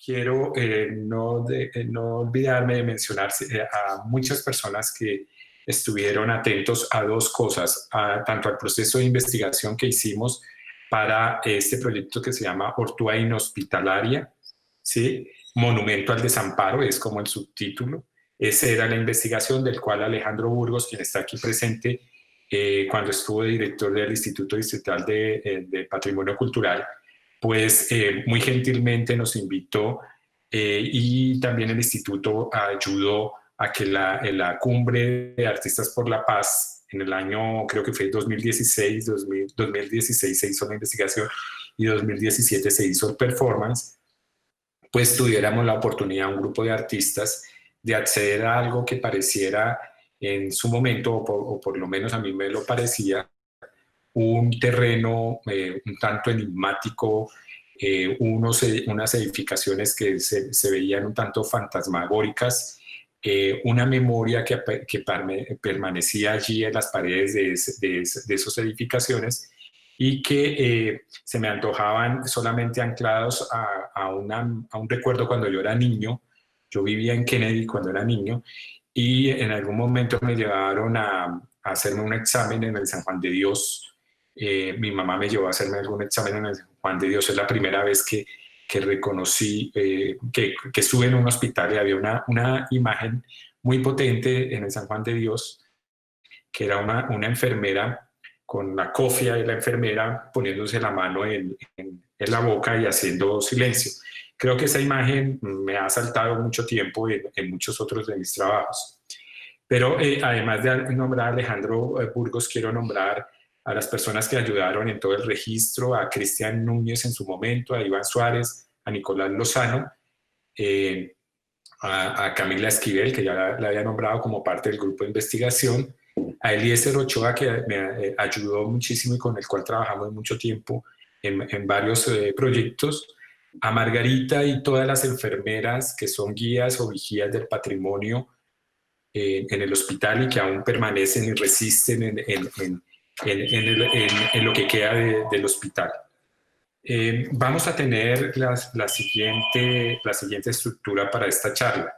quiero no olvidarme de mencionar a muchas personas que estuvieron atentos a dos cosas, tanto al proceso de investigación que hicimos para este proyecto que se llama Ortúa Inhospitalaria, ¿sí? Monumento al Desamparo, es como el subtítulo. Esa era la investigación del cual Alejandro Burgos, quien está aquí presente, cuando estuvo director del Instituto Distrital de Patrimonio Cultural, pues muy gentilmente nos invitó y también el instituto ayudó a que la cumbre de artistas por la paz en el año, creo que fue 2016 se hizo la investigación y 2017 se hizo el performance, pues tuviéramos la oportunidad, un grupo de artistas, de acceder a algo que pareciera en su momento, o por lo menos a mí me lo parecía, un terreno un tanto enigmático, unas edificaciones que se veían un tanto fantasmagóricas, una memoria que permanecía allí en las paredes de esas edificaciones y que se me antojaban solamente anclados a un recuerdo cuando yo era niño. Yo vivía en Kennedy cuando era niño y en algún momento me llevaron a hacerme un examen en el San Juan de Dios. Mi mamá me llevó a hacerme algún examen en el San Juan de Dios. Es la primera vez que reconocí que estuve en un hospital y había una imagen muy potente en el San Juan de Dios, que era una enfermera con la cofia de la enfermera poniéndose la mano en la boca y haciendo silencio. Creo que esa imagen me ha saltado mucho tiempo en muchos otros de mis trabajos. Pero además de nombrar a Alejandro Burgos, quiero nombrar a las personas que ayudaron en todo el registro, a Cristian Núñez en su momento, a Iván Suárez, a Nicolás Lozano, eh, a Camila Esquivel, que ya la había nombrado como parte del grupo de investigación, a Eliezer Ochoa, que me ayudó muchísimo y con el cual trabajamos mucho tiempo en varios proyectos, a Margarita y todas las enfermeras que son guías o vigías del patrimonio en el hospital y que aún permanecen y resisten en lo que queda del hospital. Vamos a tener la siguiente estructura para esta charla.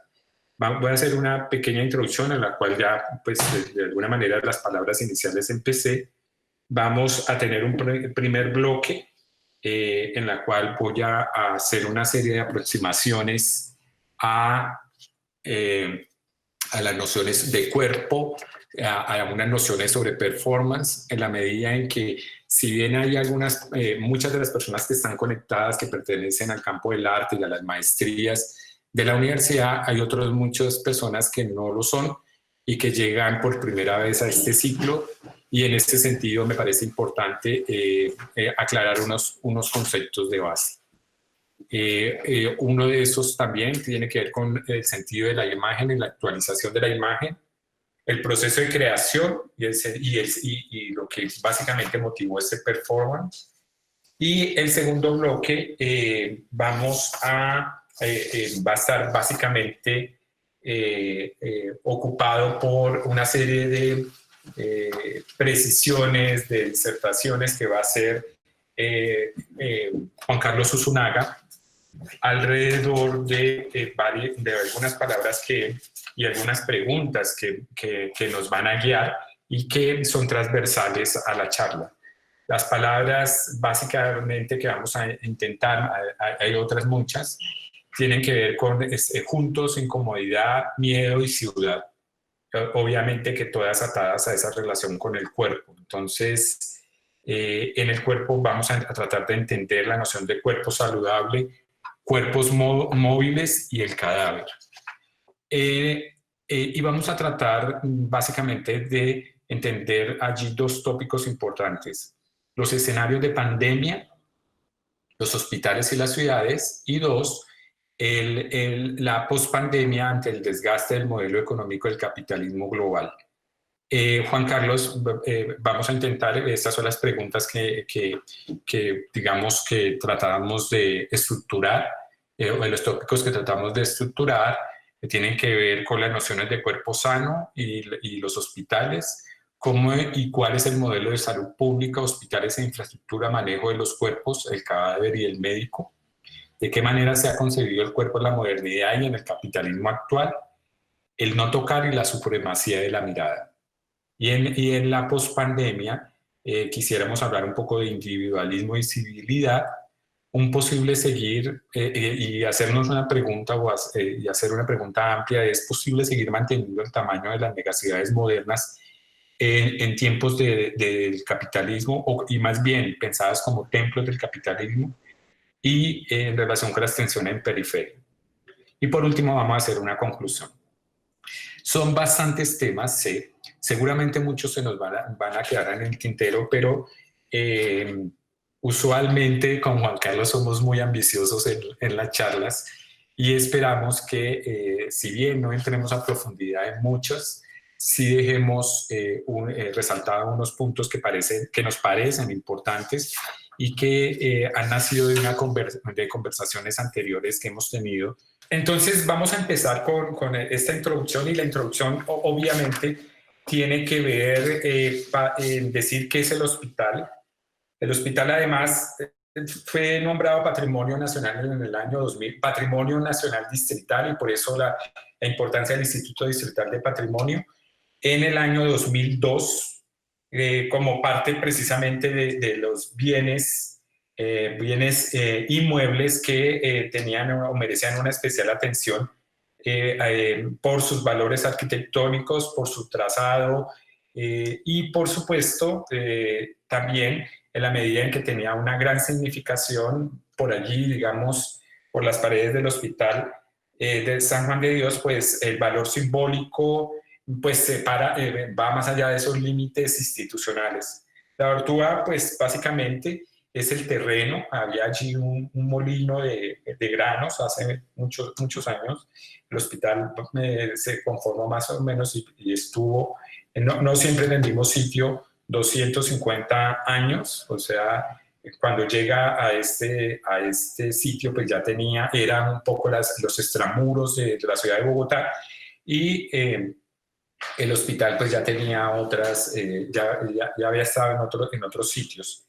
Voy a hacer una pequeña introducción en la cual ya, pues, de alguna manera las palabras iniciales empecé. Vamos a tener un primer bloque en la cual voy a hacer una serie de aproximaciones eh, a las nociones de cuerpo, a unas nociones sobre performance, en la medida en que, si bien hay muchas de las personas que están conectadas, que pertenecen al campo del arte y a las maestrías de la universidad, hay muchas personas que no lo son y que llegan por primera vez a este ciclo, y en este sentido me parece importante aclarar unos conceptos de base. Uno de esos también tiene que ver con el sentido de la imagen y la actualización de la imagen, el proceso de creación y lo que básicamente motivó este performance. Y el segundo bloque va a estar básicamente ocupado por una serie de precisiones, de disertaciones que va a hacer Juan Carlos Usunaga, alrededor de algunas palabras y algunas preguntas que nos van a guiar y que son transversales a la charla. Las palabras básicamente que vamos a intentar, hay otras muchas, tienen que ver con juntos, incomodidad, miedo y ciudad. Obviamente que todas atadas a esa relación con el cuerpo. Entonces, en el cuerpo vamos a tratar de entender la noción de cuerpo saludable, cuerpos móviles y el cadáver. Y vamos a tratar básicamente de entender allí dos tópicos importantes: los escenarios de pandemia, los hospitales y las ciudades, y dos, la pospandemia ante el desgaste del modelo económico del capitalismo global. Juan Carlos, vamos a intentar, estas son las preguntas que digamos que tratamos de estructurar, o los tópicos que tratamos de estructurar, que tienen que ver con las nociones de cuerpo sano y los hospitales, cómo y cuál es el modelo de salud pública, hospitales e infraestructura, manejo de los cuerpos, el cadáver y el médico. de qué manera se ha concebido el cuerpo en la modernidad y en el capitalismo actual, el no tocar y la supremacía de la mirada. Y en la pospandemia quisiéramos hablar un poco de individualismo y civilidad, un posible seguir y hacernos una pregunta y hacer una pregunta amplia: ¿es posible seguir manteniendo el tamaño de las megaciudades modernas en tiempos del capitalismo, y más bien pensadas como templos del capitalismo, y en relación con la extensión en periferia? Y por último vamos a hacer una conclusión. Son bastantes temas, sí. Seguramente muchos se nos van a quedar en el tintero, pero usualmente con Juan Carlos somos muy ambiciosos en las charlas, y esperamos que, si bien no entremos a profundidad en muchos, sí dejemos resaltados unos puntos que nos parecen importantes y que han nacido de conversaciones anteriores que hemos tenido. Entonces vamos a empezar con esta introducción, y la introducción obviamente tiene que ver en decir qué es el hospital. El hospital además fue nombrado Patrimonio Nacional en el año 2000, Patrimonio Nacional Distrital, y por eso la importancia del Instituto Distrital de Patrimonio, en el año 2002, como parte precisamente de los bienes inmuebles que tenían o merecían una especial atención por sus valores arquitectónicos, por su trazado, y por supuesto también en la medida en que tenía una gran significación por allí, digamos, por las paredes del hospital de San Juan de Dios, pues el valor simbólico pues va más allá de esos límites institucionales. La Ortúa, pues básicamente es el terreno. Había allí un molino de granos hace muchos años. El hospital se conformó más o menos y estuvo, no siempre en el mismo sitio, 250 años. O sea, cuando llega a este sitio, pues ya eran un poco los extramuros de la ciudad de Bogotá, y el hospital pues ya tenía ya había estado en otros sitios.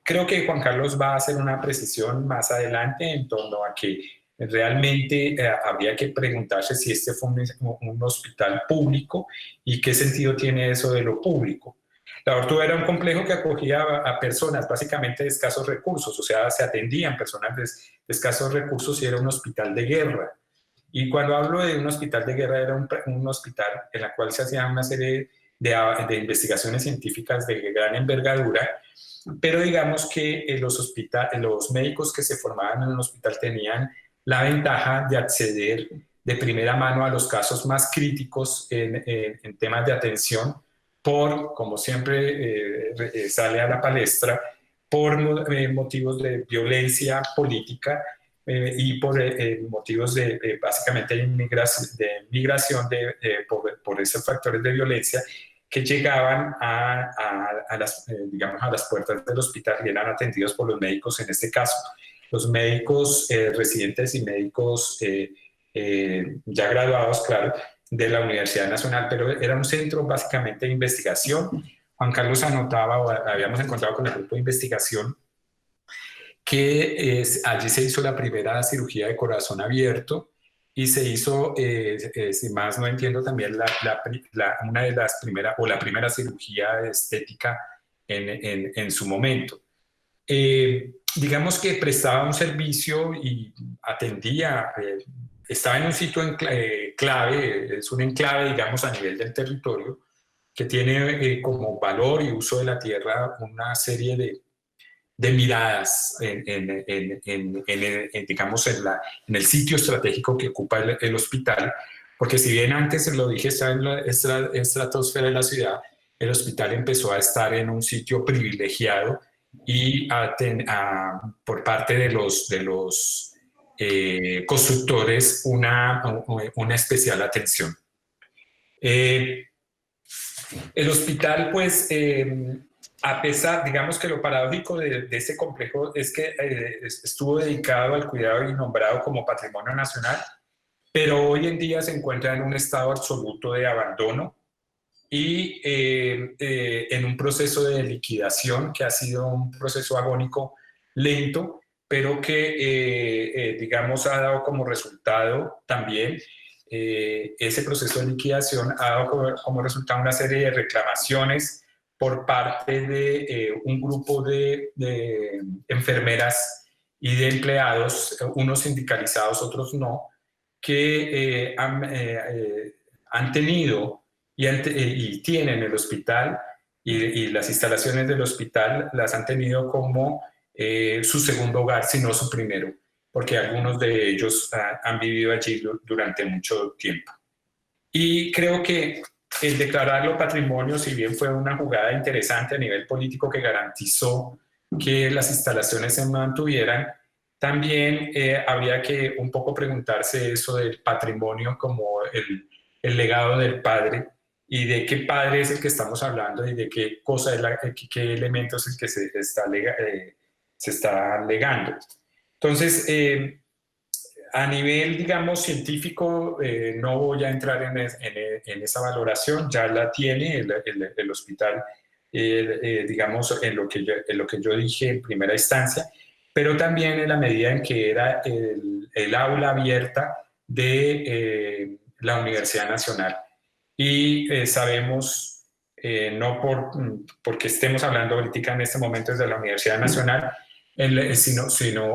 Creo que Juan Carlos va a hacer una precisión más adelante en torno a que realmente habría que preguntarse si este fue un hospital público y qué sentido tiene eso de lo público. La Ortúa era un complejo que acogía a personas básicamente de escasos recursos, o sea, se atendían personas de escasos recursos, y era un hospital de guerra. Y cuando hablo de un hospital de guerra, era un hospital en el cual se hacía una serie de investigaciones científicas de gran envergadura, pero digamos que los médicos que se formaban en el hospital tenían la ventaja de acceder de primera mano a los casos más críticos en temas de atención, como siempre sale a la palestra, por motivos de violencia política y por motivos básicamente de migración por esos factores de violencia que llegaban digamos, a las puertas del hospital y eran atendidos por los médicos, en este caso, los médicos residentes y médicos ya graduados, claro, de la Universidad Nacional, pero era un centro básicamente de investigación. Juan Carlos anotaba, o habíamos encontrado con el grupo de investigación, que allí se hizo la primera cirugía de corazón abierto, y se hizo, si más no entiendo, también una de las primeras, o la primera cirugía estética en su momento. Digamos que prestaba un servicio y atendía, estaba en un sitio clave, es un enclave, digamos, a nivel del territorio, que tiene como valor y uso de la tierra una serie de miradas digamos, en el sitio estratégico que ocupa el hospital, porque si bien antes, lo dije, estaba en la estratosfera de la ciudad, el hospital empezó a estar en un sitio privilegiado y por parte de los constructores una especial atención. El hospital, pues, a pesar, digamos que lo paradójico de este complejo es que estuvo dedicado al cuidado y nombrado como Patrimonio Nacional, pero hoy en día se encuentra en un estado absoluto de abandono y en un proceso de liquidación que ha sido un proceso agónico lento, pero que, digamos, ha dado como resultado también ese proceso de liquidación, ha dado como resultado una serie de reclamaciones por parte de un grupo de enfermeras y de empleados, unos sindicalizados, otros no, que han tenido y tienen el hospital y las instalaciones del hospital las han tenido como su segundo hogar, si no su primero, porque algunos de ellos han vivido allí durante mucho tiempo. Y creo que el declararlo patrimonio, si bien fue una jugada interesante a nivel político que garantizó que las instalaciones se mantuvieran, también había que un poco preguntarse eso del patrimonio como el legado del padre y de qué padre es el que estamos hablando y de qué cosa es qué elementos es el que se está legando. Entonces, a nivel, digamos, científico, no voy a entrar en esa valoración, ya la tiene el hospital, digamos, en lo que yo dije en primera instancia, pero también en la medida en que era el aula abierta de la Universidad Nacional. Y sabemos, no porque estemos hablando ahorita en este momento desde la Universidad Nacional,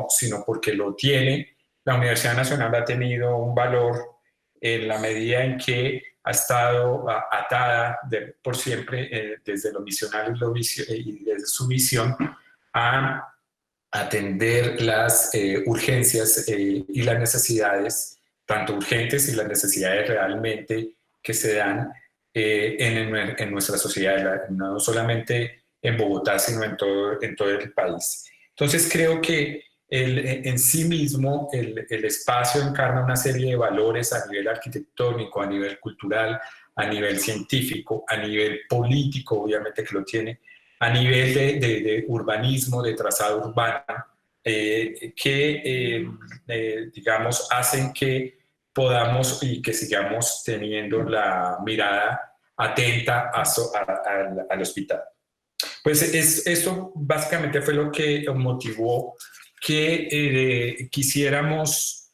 sino porque lo tiene. La Universidad Nacional ha tenido un valor en la medida en que ha estado atada por siempre desde lo misional y desde su visión a atender las urgencias y las necesidades, tanto urgentes y las necesidades realmente que se dan en nuestra sociedad, no solamente en Bogotá, sino en todo el país. Entonces creo que en sí mismo el espacio encarna una serie de valores a nivel arquitectónico, a nivel cultural, a nivel científico, a nivel político, obviamente que lo tiene, a nivel de urbanismo, de trazado urbano, que, digamos, hacen que podamos y que sigamos teniendo la mirada atenta al hospital. Pues eso básicamente fue lo que motivó que quisiéramos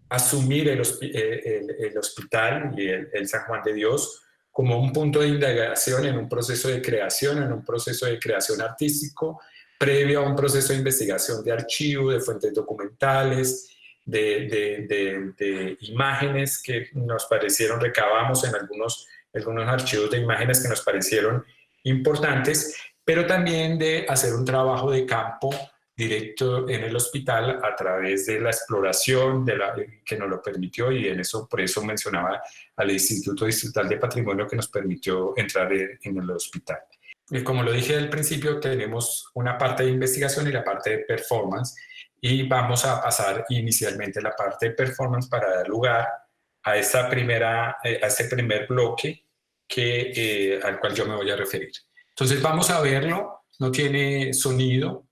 asumir el hospital y el San Juan de Dios como un punto de indagación en un proceso de creación, en un proceso de creación artístico, previo a un proceso de investigación de archivo, de fuentes documentales, de imágenes que nos parecieron, recabamos en algunos archivos de imágenes que nos parecieron importantes, pero también de hacer un trabajo de campo directo en el hospital a través de la exploración que nos lo permitió, y por eso mencionaba al Instituto Distrital de Patrimonio que nos permitió entrar en el hospital. Y como lo dije al principio, tenemos una parte de investigación y la parte de performance, y vamos a pasar inicialmente a la parte de performance para dar lugar a este primer bloque al cual yo me voy a referir. Entonces vamos a verlo, no tiene sonido,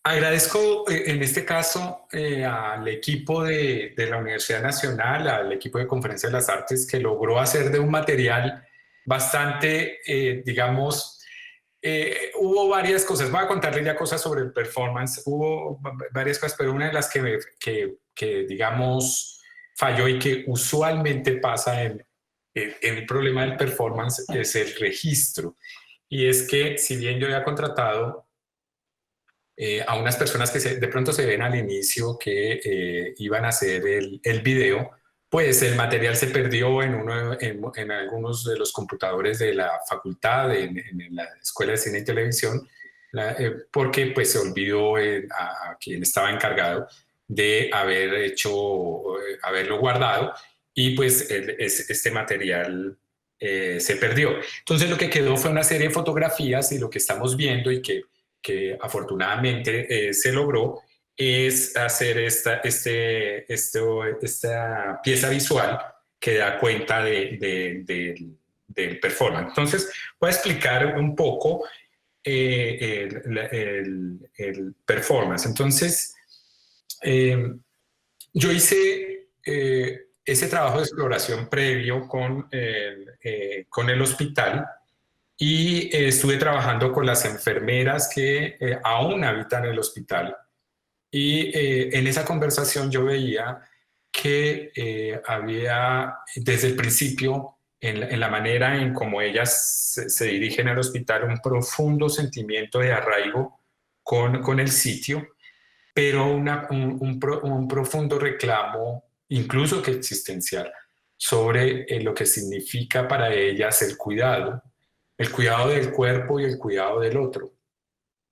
Agradezco en este caso al equipo de la Universidad Nacional, al equipo de Conferencia de las Artes, que logró hacer de un material bastante, digamos, hubo varias cosas. Voy a contarles ya cosas sobre el performance. Hubo varias cosas, pero una de las que digamos, falló y que usualmente pasa en el problema del performance es el registro. Y es que si bien yo había contratado a unas personas que de pronto se ven al inicio que iban a hacer el video, pues el material se perdió en algunos de los computadores de la facultad, en la Escuela de Cine y Televisión, porque pues se olvidó a quien estaba encargado de haber haberlo guardado y pues este material se perdió. Entonces lo que quedó fue una serie de fotografías y lo que estamos viendo y que afortunadamente se logró es hacer esta pieza visual que da cuenta del performance. Entonces, voy a explicar un poco el performance. Entonces, yo hice ese trabajo de exploración previo con el hospital y estuve trabajando con las enfermeras que aún habitan el hospital. Y en esa conversación yo veía que había desde el principio, en la manera en cómo ellas se dirigen al hospital, un profundo sentimiento de arraigo con el sitio, pero un profundo reclamo, incluso que existencial, sobre lo que significa para ellas el cuidado del cuerpo y el cuidado del otro,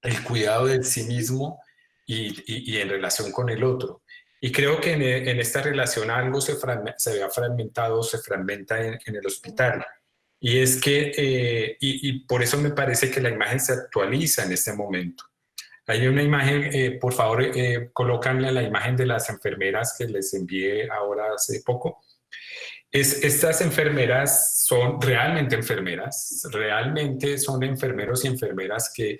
el cuidado de sí mismo y en relación con el otro. Y creo que en esta relación algo se había fragmentado, se fragmenta en el hospital. Y es que, y por eso me parece que la imagen se actualiza en este momento. Hay una imagen, por favor, colócanle la imagen de las enfermeras que les envié ahora hace poco. Estas enfermeras son realmente son enfermeros y enfermeras que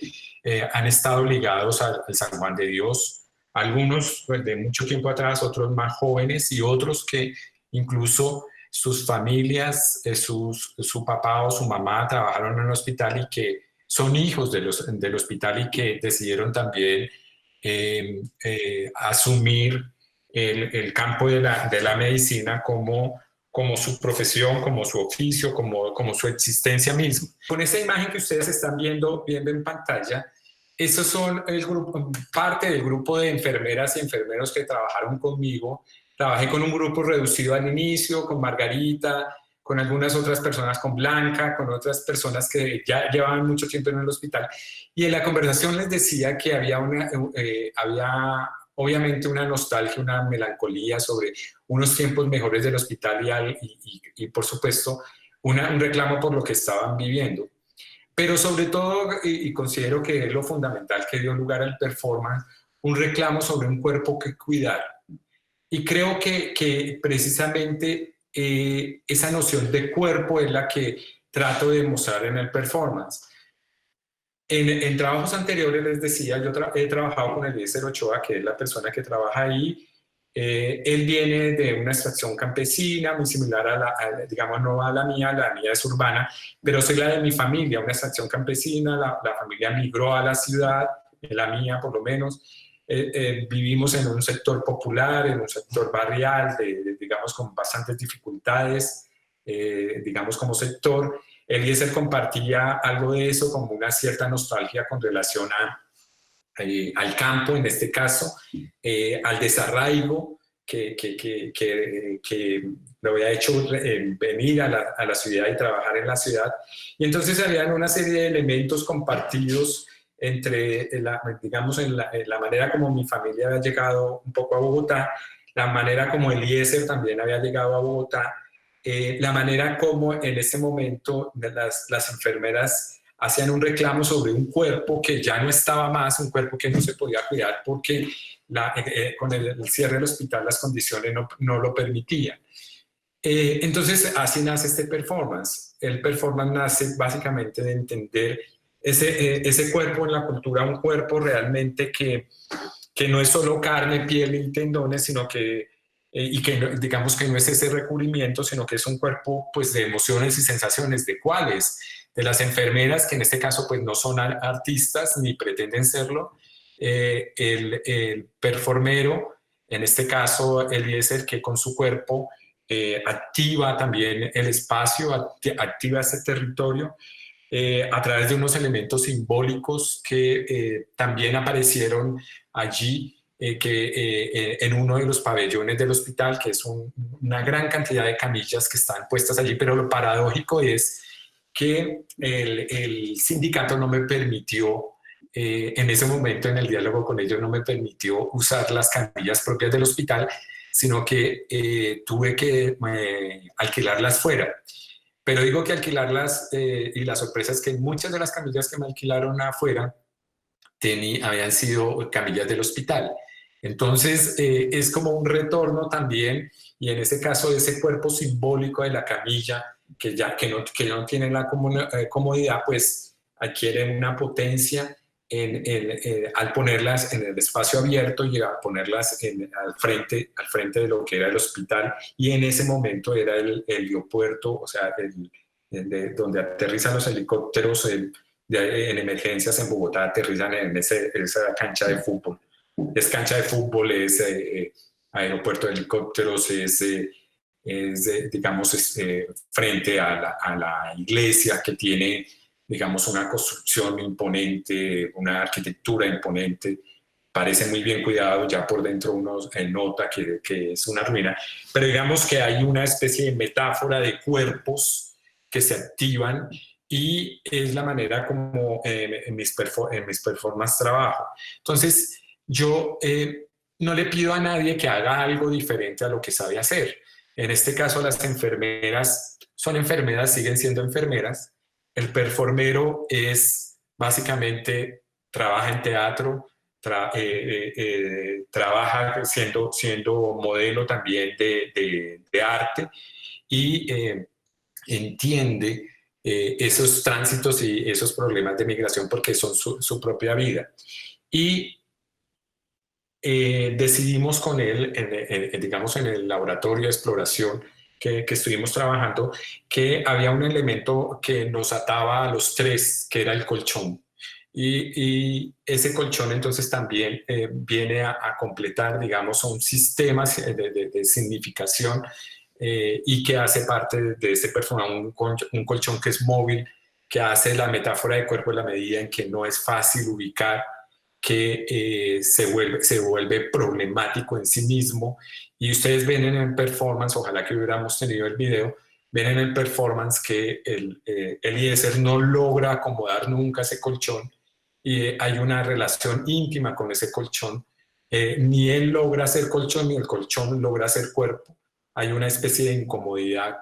han estado ligados al San Juan de Dios, algunos pues, de mucho tiempo atrás, otros más jóvenes y otros que incluso sus familias, su papá o su mamá trabajaron en el hospital y que son hijos del hospital y que decidieron también asumir el campo de la medicina como su profesión, como su oficio, como su existencia misma. Con esa imagen que ustedes están viendo en pantalla, esos son parte del grupo de enfermeras y enfermeros que trabajaron conmigo. Trabajé con un grupo reducido al inicio, con Margarita, con algunas otras personas, con Blanca, con otras personas que ya llevaban mucho tiempo en el hospital. Y en la conversación les decía que había obviamente una nostalgia, una melancolía sobre unos tiempos mejores del hospital y por supuesto, un reclamo por lo que estaban viviendo. Pero sobre todo, y considero que es lo fundamental que dio lugar al performance, un reclamo sobre un cuerpo que cuidar. Y creo que precisamente esa noción de cuerpo es la que trato de mostrar en el performance. En trabajos anteriores les decía, yo he trabajado con Eliezer Ochoa, que es la persona que trabaja ahí. Él viene de una extracción campesina, muy similar digamos, no a la mía es urbana, pero soy la de mi familia, una extracción campesina, la familia migró a la ciudad, la mía por lo menos. Vivimos en un sector popular, en un sector barrial, digamos, con bastantes dificultades, digamos, como sector. Eliezer compartía algo de eso, como una cierta nostalgia con relación al campo, en este caso, al desarraigo que lo había hecho venir a la ciudad y trabajar en la ciudad. Y entonces habían una serie de elementos compartidos entre, digamos, en la manera como mi familia había llegado un poco a Bogotá, la manera como Eliezer también había llegado a Bogotá, la manera como en ese momento las enfermeras hacían un reclamo sobre un cuerpo que ya no estaba más, un cuerpo que no se podía cuidar porque con el cierre del hospital las condiciones no lo permitían. Entonces así nace este performance. El performance nace básicamente de entender ese cuerpo en la cultura, un cuerpo realmente que no es solo carne, piel y tendones, sino que, y que digamos que no es ese recubrimiento, sino que es un cuerpo pues de emociones y sensaciones. ¿De cuáles? De las enfermeras, que en este caso pues no son artistas ni pretenden serlo, el performero, en este caso Eliezer, que con su cuerpo activa también el espacio, activa ese territorio, a través de unos elementos simbólicos que también aparecieron allí, en uno de los pabellones del hospital, que es una gran cantidad de camillas que están puestas allí, pero lo paradójico es que el sindicato no me permitió, en ese momento en el diálogo con ellos, no me permitió usar las camillas propias del hospital, sino que tuve que alquilarlas fuera. Pero digo que alquilarlas, y la sorpresa es que muchas de las camillas que me alquilaron afuera habían sido camillas del hospital. Entonces, es como un retorno también, y en este caso ese cuerpo simbólico de la camilla, que no tiene la comodidad, pues adquiere una potencia al ponerlas en el espacio abierto y a ponerlas al frente de lo que era el hospital, y en ese momento era el heliopuerto, o sea, donde aterrizan los helicópteros en emergencias en Bogotá, aterrizan en esa cancha de fútbol. Es cancha de fútbol, es aeropuerto de helicópteros, digamos, frente a la iglesia, que tiene, digamos, una construcción imponente, una arquitectura imponente. Parece muy bien cuidado, ya por dentro uno nota que es una ruina, pero digamos que hay una especie de metáfora de cuerpos que se activan, y es la manera como en mis performances trabajo. Entonces, yo no le pido a nadie que haga algo diferente a lo que sabe hacer. En este caso, las enfermeras son enfermeras, siguen siendo enfermeras. El performero es básicamente, trabaja en teatro, trabaja siendo modelo también de arte, y entiende esos tránsitos y esos problemas de migración porque son su propia vida. Y decidimos con él, digamos, en el laboratorio de exploración que estuvimos trabajando, que había un elemento que nos ataba a los tres, que era el colchón. Y ese colchón entonces también viene a completar, digamos, un sistema de significación, y que hace parte de ese personaje, un colchón que es móvil, que hace la metáfora de cuerpo en la medida en que no es fácil ubicar, que se vuelve problemático en sí mismo. Y ustedes ven en el performance, ojalá que hubiéramos tenido el video, ven en el performance que Eliezer no logra acomodar nunca ese colchón, y hay una relación íntima con ese colchón. Ni él logra ser colchón, ni el colchón logra ser cuerpo. Hay una especie de incomodidad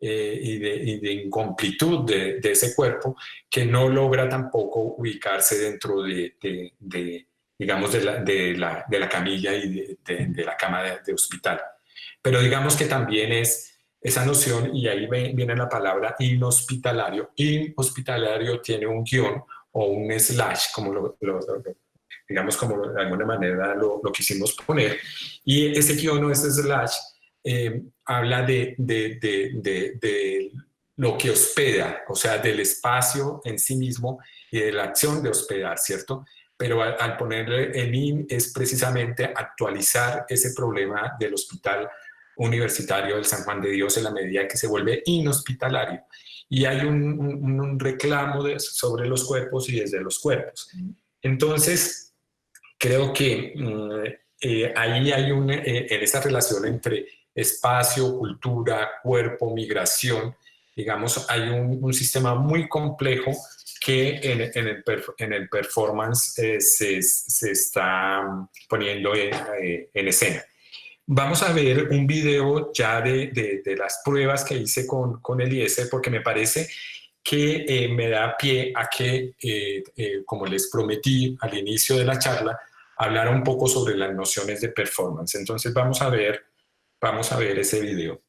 y de incomplitud de ese cuerpo, que no logra tampoco ubicarse dentro digamos, de la camilla y de la cama de hospital. Pero digamos que también es esa noción, y ahí viene la palabra inhospitalario. Inhospitalario tiene un guión o un slash, como digamos, como de alguna manera lo quisimos poner, y ese guión o ese slash habla de lo que hospeda, o sea, del espacio en sí mismo y de la acción de hospedar, ¿cierto? Pero al ponerle el IN es precisamente actualizar ese problema del hospital universitario del San Juan de Dios en la medida en que se vuelve inhospitalario. Y hay un reclamo sobre los cuerpos y desde los cuerpos. Entonces, creo que ahí hay en esa relación entre espacio, cultura, cuerpo, migración, digamos, hay un sistema muy complejo que en el performance se está poniendo en escena. Vamos a ver un video ya de las pruebas que hice con Eliezer, porque me parece que me da pie a que, como les prometí al inicio de la charla, hablar un poco sobre las nociones de performance. Entonces vamos a ver ese video.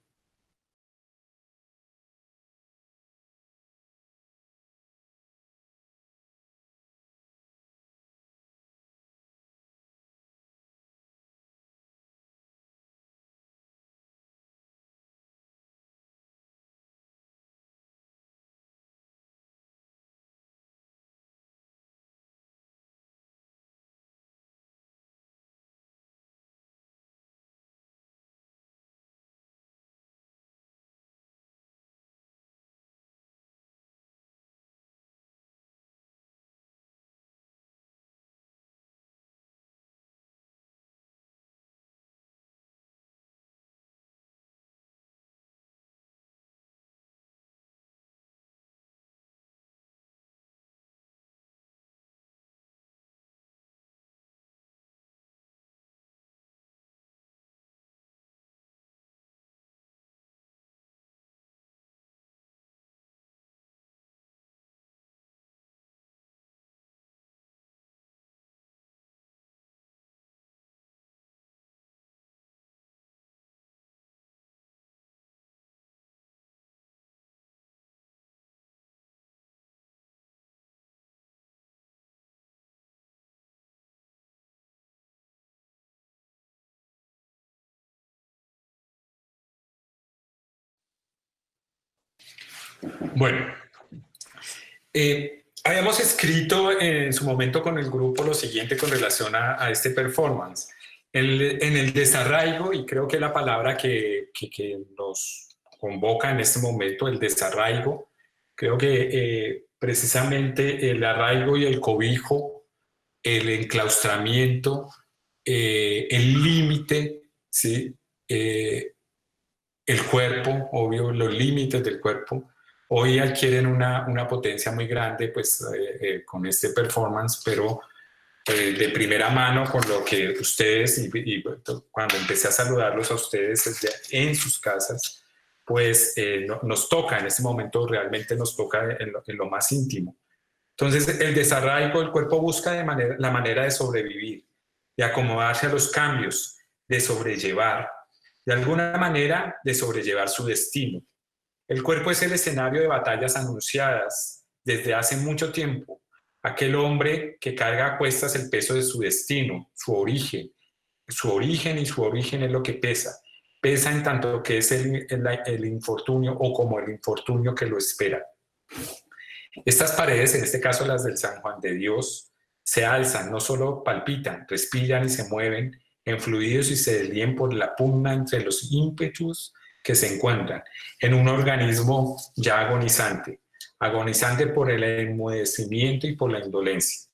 Bueno, habíamos escrito en su momento con el grupo lo siguiente con relación a este performance. En el desarraigo, y creo que la palabra que nos convoca en este momento, el desarraigo, creo que precisamente el arraigo y el cobijo, el enclaustramiento, el límite, ¿sí? El cuerpo, obvio, los límites del cuerpo, hoy adquieren una potencia muy grande pues, con este performance, pero de primera mano con lo que ustedes, y cuando empecé a saludarlos a ustedes en sus casas, pues nos toca, en este momento realmente nos toca en lo más íntimo. Entonces, el desarraigo del cuerpo busca la manera de sobrevivir, de acomodarse a los cambios, de sobrellevar, de alguna manera de sobrellevar su destino. El cuerpo es el escenario de batallas anunciadas desde hace mucho tiempo. Aquel hombre que carga a cuestas el peso de su destino, su origen. Su origen y su origen es lo que pesa. Pesa en tanto que es el infortunio o como el infortunio que lo espera. Estas paredes, en este caso las del San Juan de Dios, se alzan, no solo palpitan, respiran y se mueven en fluidos y se deslíen por la pugna entre los ímpetus que se encuentran en un organismo ya agonizante, agonizante por el enmudecimiento y por la indolencia.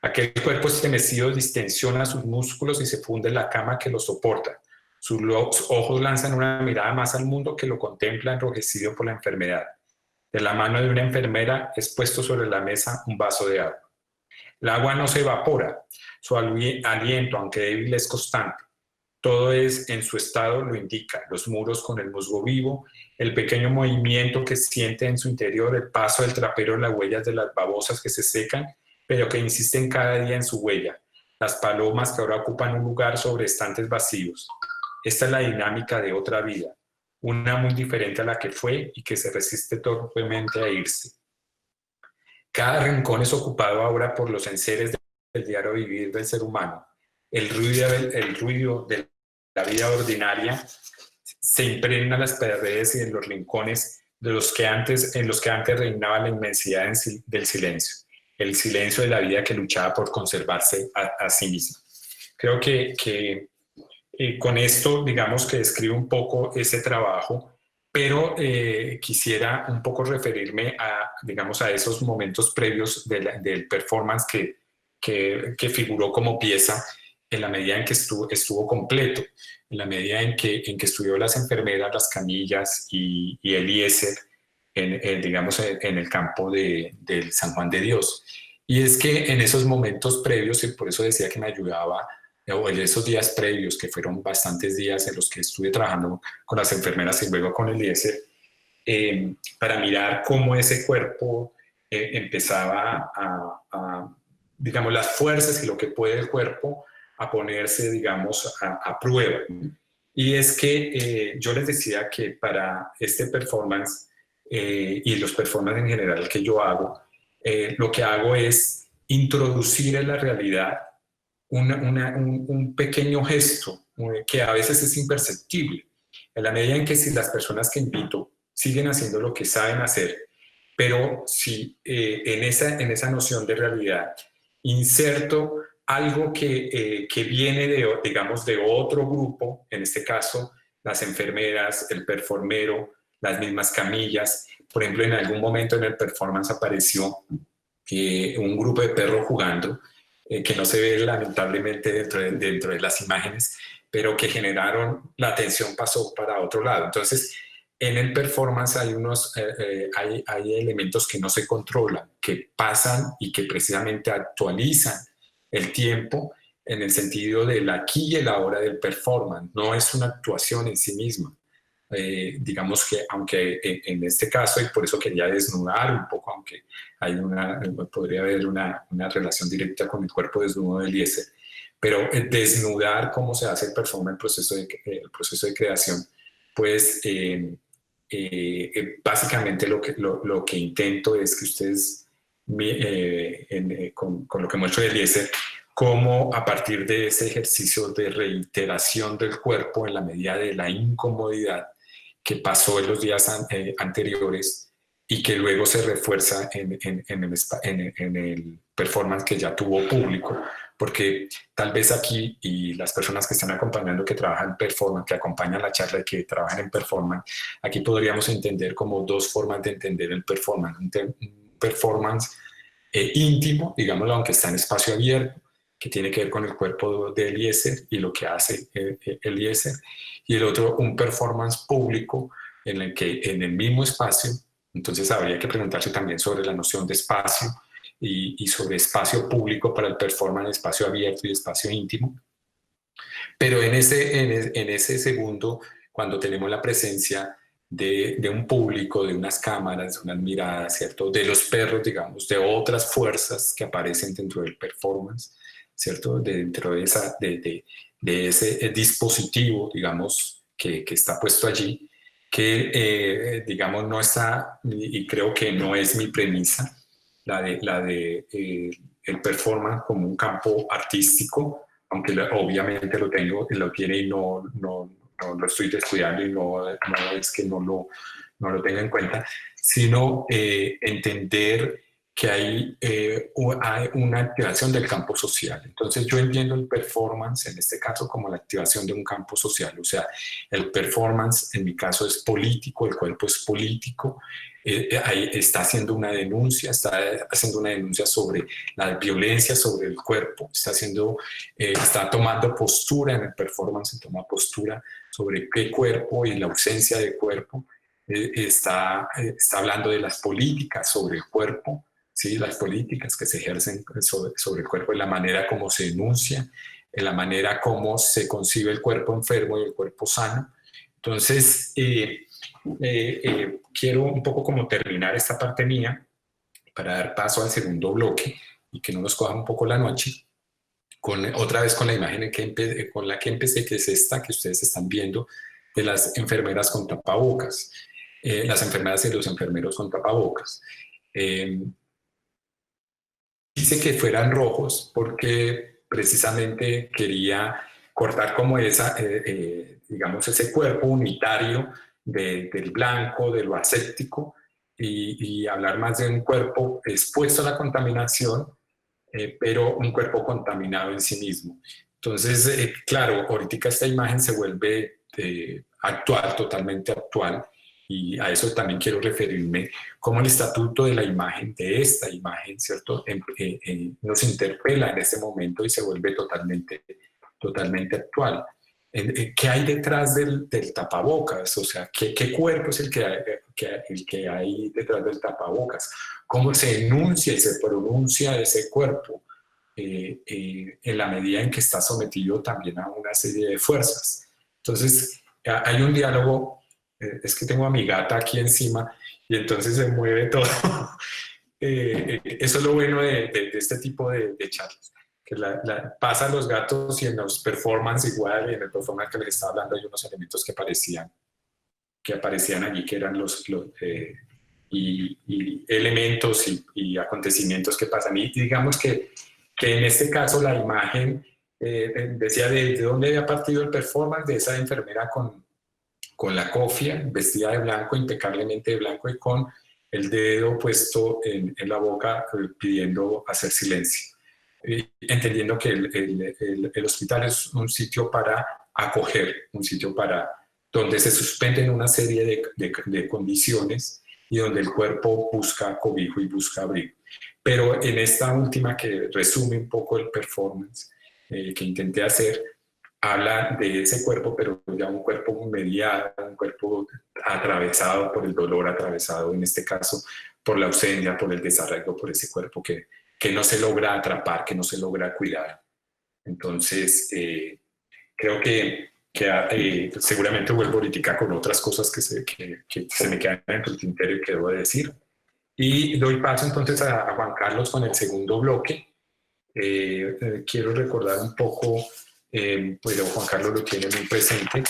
Aquel cuerpo estremecido distensiona sus músculos y se funde en la cama que lo soporta. Sus ojos lanzan una mirada más al mundo que lo contempla enrojecido por la enfermedad. De la mano de una enfermera es puesto sobre la mesa un vaso de agua. El agua no se evapora, su aliento, aunque débil, es constante. Todo es en su estado lo indica, los muros con el musgo vivo, el pequeño movimiento que siente en su interior, el paso del trapero, las huellas de las babosas que se secan, pero que insisten cada día en su huella, las palomas que ahora ocupan un lugar sobre estantes vacíos. Esta es la dinámica de otra vida, una muy diferente a la que fue y que se resiste torpemente a irse. Cada rincón es ocupado ahora por los enseres del diario vivir del ser humano. El ruido de la vida ordinaria se impregna en las paredes y en los rincones en los que antes reinaba la inmensidad del silencio, el silencio de la vida que luchaba por conservarse a sí misma. Creo que con esto, digamos que describe un poco ese trabajo, pero quisiera un poco referirme digamos, a esos momentos previos del performance que figuró como pieza en la medida en que estuvo completo, en la medida en que estudió las enfermeras, las camillas y Eliezer, digamos, en el campo del San Juan de Dios. Y es que en esos momentos previos, y por eso decía que me ayudaba, o en esos días previos, que fueron bastantes días en los que estuve trabajando con las enfermeras y luego con Eliezer, para mirar cómo ese cuerpo empezaba digamos, las fuerzas y lo que puede el cuerpo a ponerse, digamos, a prueba. Y es que yo les decía que para este performance y los performances en general que yo hago, lo que hago es introducir en la realidad un pequeño gesto que a veces es imperceptible. En la medida en que si las personas que invito siguen haciendo lo que saben hacer, pero si en esa noción de realidad inserto algo que viene digamos, de otro grupo, en este caso las enfermeras, el performero, las mismas camillas. Por ejemplo, en algún momento en el performance apareció un grupo de perros jugando, que no se ve lamentablemente dentro de las imágenes, pero que generaron, la atención pasó para otro lado. Entonces, en el performance hay elementos que no se controlan, que pasan y que precisamente actualizan el tiempo en el sentido del aquí y el ahora del performance. No es una actuación en sí misma. Digamos que, aunque en este caso, y por eso quería desnudar un poco, aunque podría haber una relación directa con el cuerpo desnudo de Eliezer, pero desnudar cómo se hace el performance, el proceso de creación, pues básicamente lo que intento es que ustedes, con lo que muestro de Eliezer, cómo a partir de ese ejercicio de reiteración del cuerpo en la medida de la incomodidad que pasó en los días anteriores, y que luego se refuerza en el performance que ya tuvo público, porque tal vez aquí, y las personas que están acompañando, que trabajan en performance, que acompañan la charla y que trabajan en performance, aquí podríamos entender como dos formas de entender el performance. Un performance íntimo, digámoslo, aunque está en espacio abierto, que tiene que ver con el cuerpo de Eliezer y lo que hace Eliezer, y el otro, un performance público en el que en el mismo espacio. Entonces habría que preguntarse también sobre la noción de espacio y sobre espacio público para el performance, espacio abierto y espacio íntimo. Pero en ese segundo, cuando tenemos la presencia de un público, de unas cámaras, de unas miradas, ¿cierto? De los perros, digamos, de otras fuerzas que aparecen dentro del performance, ¿cierto? Dentro de ese dispositivo, digamos, que está puesto allí, que, digamos, no está, y creo que no es mi premisa, el performance como un campo artístico, aunque obviamente lo tiene y no lo estoy estudiando y no es que no lo tenga en cuenta, sino entender que hay una activación del campo social. Entonces yo entiendo el performance, en este caso, como la activación de un campo social. O sea, el performance, en mi caso, es político, el cuerpo es político, ahí está haciendo una denuncia sobre la violencia sobre el cuerpo, está tomando postura en el performance, toma postura sobre qué cuerpo y la ausencia de cuerpo, está hablando de las políticas sobre el cuerpo, ¿sí? Las políticas que se ejercen sobre el cuerpo, en la manera como se denuncia, en la manera como se concibe el cuerpo enfermo y el cuerpo sano. Entonces, quiero un poco como terminar esta parte mía para dar paso al segundo bloque y que no nos coja un poco la noche, otra vez con la imagen con la que empecé, que es esta que ustedes están viendo, de las enfermeras con tapabocas, las enfermeras y los enfermeros con tapabocas. Hice que fueran rojos porque precisamente quería cortar como digamos, ese cuerpo unitario del blanco, de lo aséptico, y hablar más de un cuerpo expuesto a la contaminación, pero un cuerpo contaminado en sí mismo. Entonces, claro, ahorita esta imagen se vuelve actual, totalmente actual, y a eso también quiero referirme, como el estatuto de la imagen, de esta imagen, ¿cierto? Nos interpela en este momento y se vuelve totalmente actual. ¿Qué hay detrás del tapabocas? O sea, ¿qué cuerpo es el que hay detrás del tapabocas? ¿Cómo se enuncia y se pronuncia ese cuerpo en la medida en que está sometido también a una serie de fuerzas? Entonces, hay un diálogo, es que tengo a mi gata aquí encima y entonces se mueve todo. Eso es lo bueno de este tipo de charlas, que pasan los gatos y en los performance igual, y en el performance que les estaba hablando hay unos elementos que aparecían allí, que eran y elementos y acontecimientos que pasan. Y digamos que en este caso la imagen decía de dónde había partido el performance de esa enfermera con la cofia, vestida de blanco, impecablemente de blanco, y con el dedo puesto en la boca pidiendo hacer silencio. Entendiendo que el hospital es un sitio para acoger, un sitio donde se suspenden una serie de condiciones y donde el cuerpo busca cobijo y busca abrigo. Pero en esta última, que resume un poco el performance que intenté hacer, habla de ese cuerpo, pero ya un cuerpo mediado, un cuerpo atravesado por el dolor, atravesado en este caso por la ausencia, por el desarraigo, por ese cuerpo que no se logra atrapar, que no se logra cuidar. Entonces, creo que seguramente vuelvo ahorita con otras cosas que se me quedan en el tintero y que debo de decir. Y doy paso entonces a Juan Carlos con el segundo bloque. Quiero recordar un poco, pues Juan Carlos lo tiene muy presente.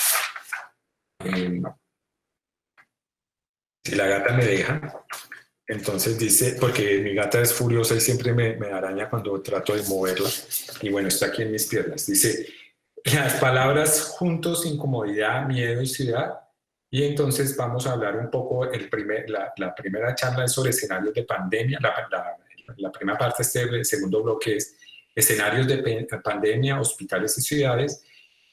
Si la gata me deja, entonces dice, porque mi gata es furiosa y siempre me araña cuando trato de moverla, y bueno, está aquí en mis piernas. Dice, las palabras juntos, incomodidad, miedo y ciudad Y entonces vamos a hablar un poco, la primera charla es sobre escenarios de pandemia, la primera parte de este segundo bloque es escenarios de pandemia, hospitales y ciudades,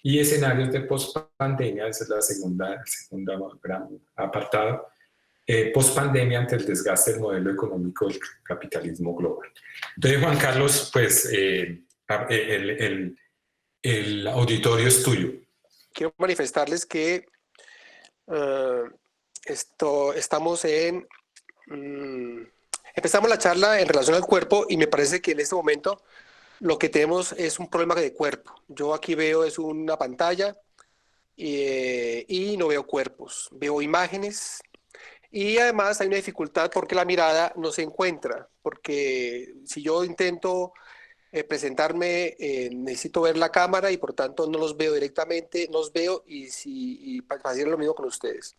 y escenarios de pospandemia, esa es el segundo gran apartado, pospandemia ante el desgaste del modelo económico del capitalismo global. Entonces, Juan Carlos, pues el auditorio es tuyo. Quiero manifestarles que estamos empezamos la charla en relación al cuerpo y me parece que en este momento lo que tenemos es un problema de cuerpo. Yo aquí veo es una pantalla y no veo cuerpos, veo imágenes y además hay una dificultad porque la mirada no se encuentra, porque si yo intento presentarme, necesito ver la cámara y por tanto no los veo directamente, no los veo y hacer lo mismo con ustedes.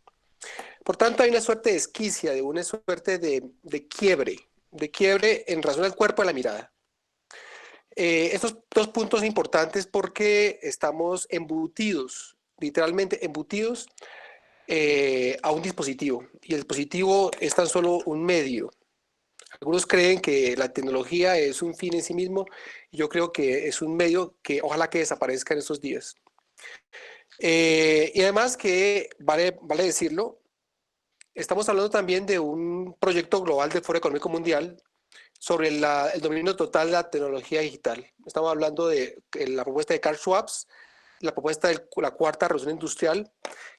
Por tanto, hay una suerte de esquicia, de una suerte de quiebre en razón al cuerpo de la mirada. Estos dos puntos importantes porque estamos embutidos, literalmente embutidos a un dispositivo y el dispositivo es tan solo un medio. Algunos creen que la tecnología es un fin en sí mismo y yo creo que es un medio que ojalá que desaparezca en estos días. Y además que vale decirlo, estamos hablando también de un proyecto global del Foro Económico Mundial sobre el dominio total de la tecnología digital. Estamos hablando de la propuesta de Carl Schwab, la propuesta de la cuarta revolución industrial,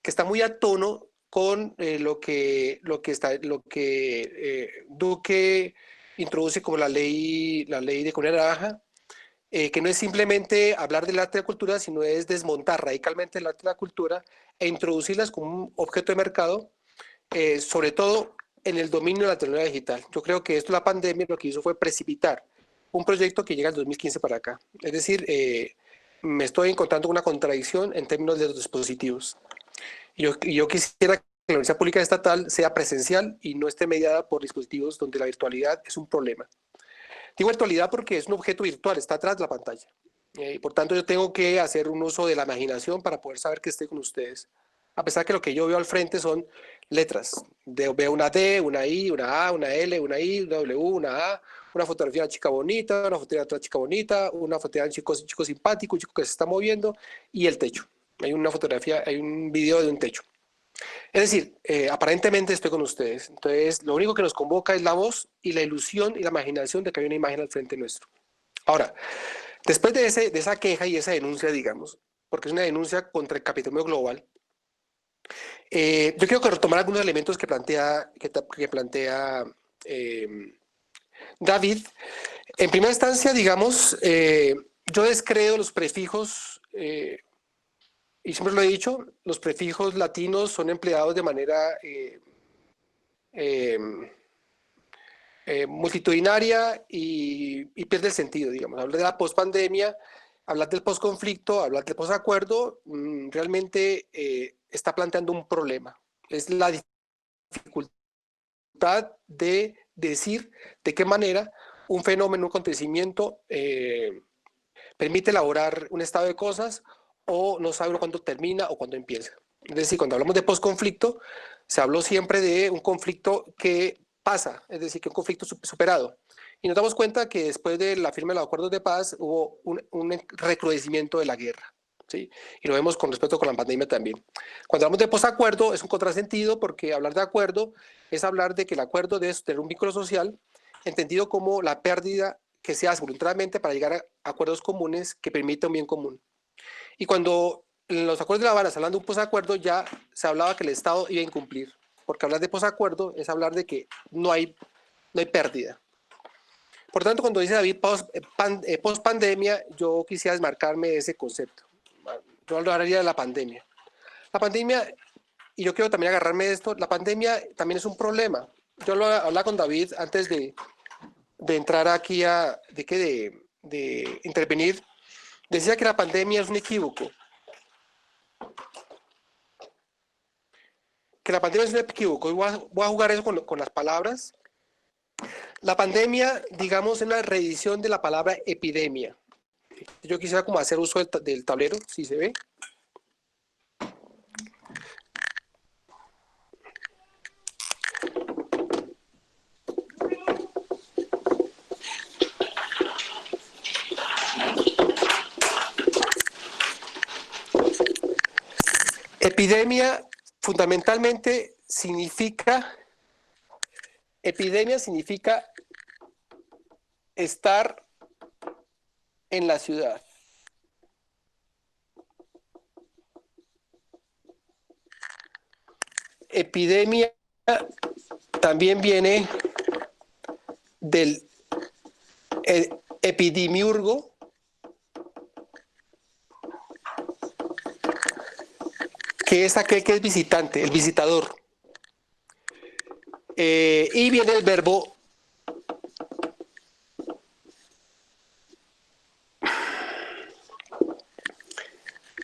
que está muy a tono con lo que Duque introduce como la ley de Economía Naranja, que no es simplemente hablar del arte y la cultura, sino es desmontar radicalmente el arte y la cultura e introducirlas como un objeto de mercado, sobre todo en el dominio de la tecnología digital. Yo creo que esto, la pandemia, lo que hizo fue precipitar un proyecto que llega al 2015 para acá. Es decir, me estoy encontrando una contradicción en términos de los dispositivos. Yo quisiera que la Universidad Pública Estatal sea presencial y no esté mediada por dispositivos donde la virtualidad es un problema. Digo virtualidad porque es un objeto virtual, está atrás de la pantalla. Y por tanto, yo tengo que hacer un uso de la imaginación para poder saber que estoy con ustedes. A pesar que lo que yo veo al frente son letras. Veo una D, una I, una A, una L, una I, una W, una A, una fotografía de una chica bonita, una fotografía de otra chica bonita, una fotografía de un chico simpático, un chico que se está moviendo y el techo. Hay una fotografía, hay un video de un techo. Es decir, aparentemente estoy con ustedes. Entonces, lo único que nos convoca es la voz y la ilusión y la imaginación de que hay una imagen al frente nuestro. Ahora, después de esa queja y esa denuncia, digamos, porque es una denuncia contra el capitalismo global, yo quiero retomar algunos elementos que plantea David. En primera instancia, digamos, yo descreo los prefijos, y siempre lo he dicho, los prefijos latinos son empleados de manera multitudinaria y pierde el sentido, digamos. Hablar de la pospandemia, hablar del posconflicto, hablar del posacuerdo, realmente está planteando un problema. Es la dificultad de decir de qué manera un fenómeno, un acontecimiento permite elaborar un estado de cosas o no sabe cuándo termina o cuándo empieza. Es decir, cuando hablamos de posconflicto, se habló siempre de un conflicto que pasa, es decir, que un conflicto superado. Y nos damos cuenta que después de la firma de los acuerdos de paz hubo un recrudecimiento de la guerra. ¿Sí? Y lo vemos con respecto con la pandemia también. Cuando hablamos de posacuerdo es un contrasentido porque hablar de acuerdo es hablar de que el acuerdo debe tener un vínculo social entendido como la pérdida que se hace voluntariamente para llegar a acuerdos comunes que permitan un bien común. Y cuando en los acuerdos de La Habana se hablaba de un posacuerdo, ya se hablaba que el Estado iba a incumplir, porque hablar de posacuerdo es hablar de que no hay pérdida. Por tanto, cuando dice David post-pandemia, yo quisiera desmarcarme de ese concepto. Yo hablaría de la pandemia. La pandemia, y yo quiero también agarrarme de esto, la pandemia también es un problema. Yo lo hablaba con David antes de entrar aquí de intervenir. Decía que la pandemia es un equívoco. Que la pandemia es un equívoco. Voy a jugar eso con las palabras. La pandemia, digamos, es una reedición de la palabra epidemia. Yo quisiera como hacer uso del tablero, si se ve. Epidemia fundamentalmente significa estar en la ciudad. Epidemia también viene del epidemiurgo, que es aquel que es visitante, el visitador. Y viene el verbo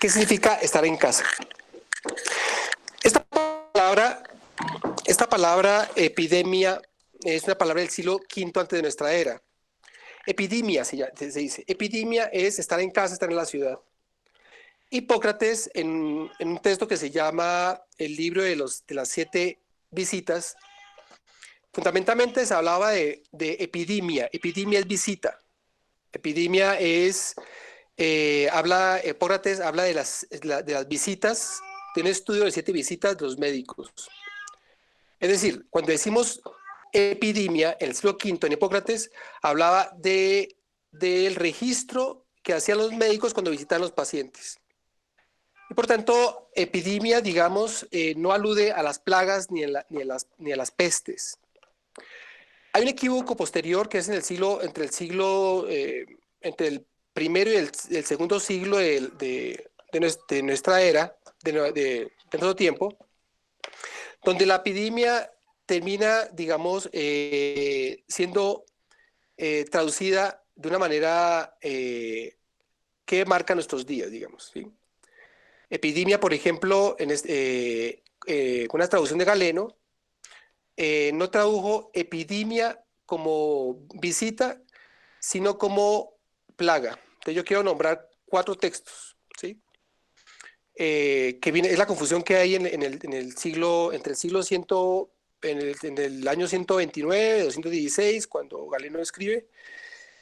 que significa estar en casa. Esta palabra epidemia es una palabra del siglo V antes de nuestra era. Epidemia se dice. Epidemia es estar en casa, estar en la ciudad. Hipócrates, en un texto que se llama el libro de las 7 visitas, fundamentalmente se hablaba de epidemia. Epidemia es visita. Epidemia es, Hipócrates habla de las visitas, tiene estudio de 7 visitas de los médicos. Es decir, cuando decimos epidemia, en el siglo V en Hipócrates, hablaba del registro que hacían los médicos cuando visitaban a los pacientes. Y por tanto, epidemia, digamos, no alude a las plagas ni a las pestes. Hay un equívoco posterior que es entre el primero y el segundo siglo de nuestra era, de nuestro tiempo, donde la epidemia termina, digamos, siendo traducida de una manera que marca nuestros días, digamos, ¿sí? Epidemia, por ejemplo, con una traducción de Galeno, no tradujo epidemia como visita, sino como plaga. Entonces yo quiero nombrar 4 textos, ¿sí? Es la confusión que hay entre el siglo en el año 129, 216, cuando Galeno escribe,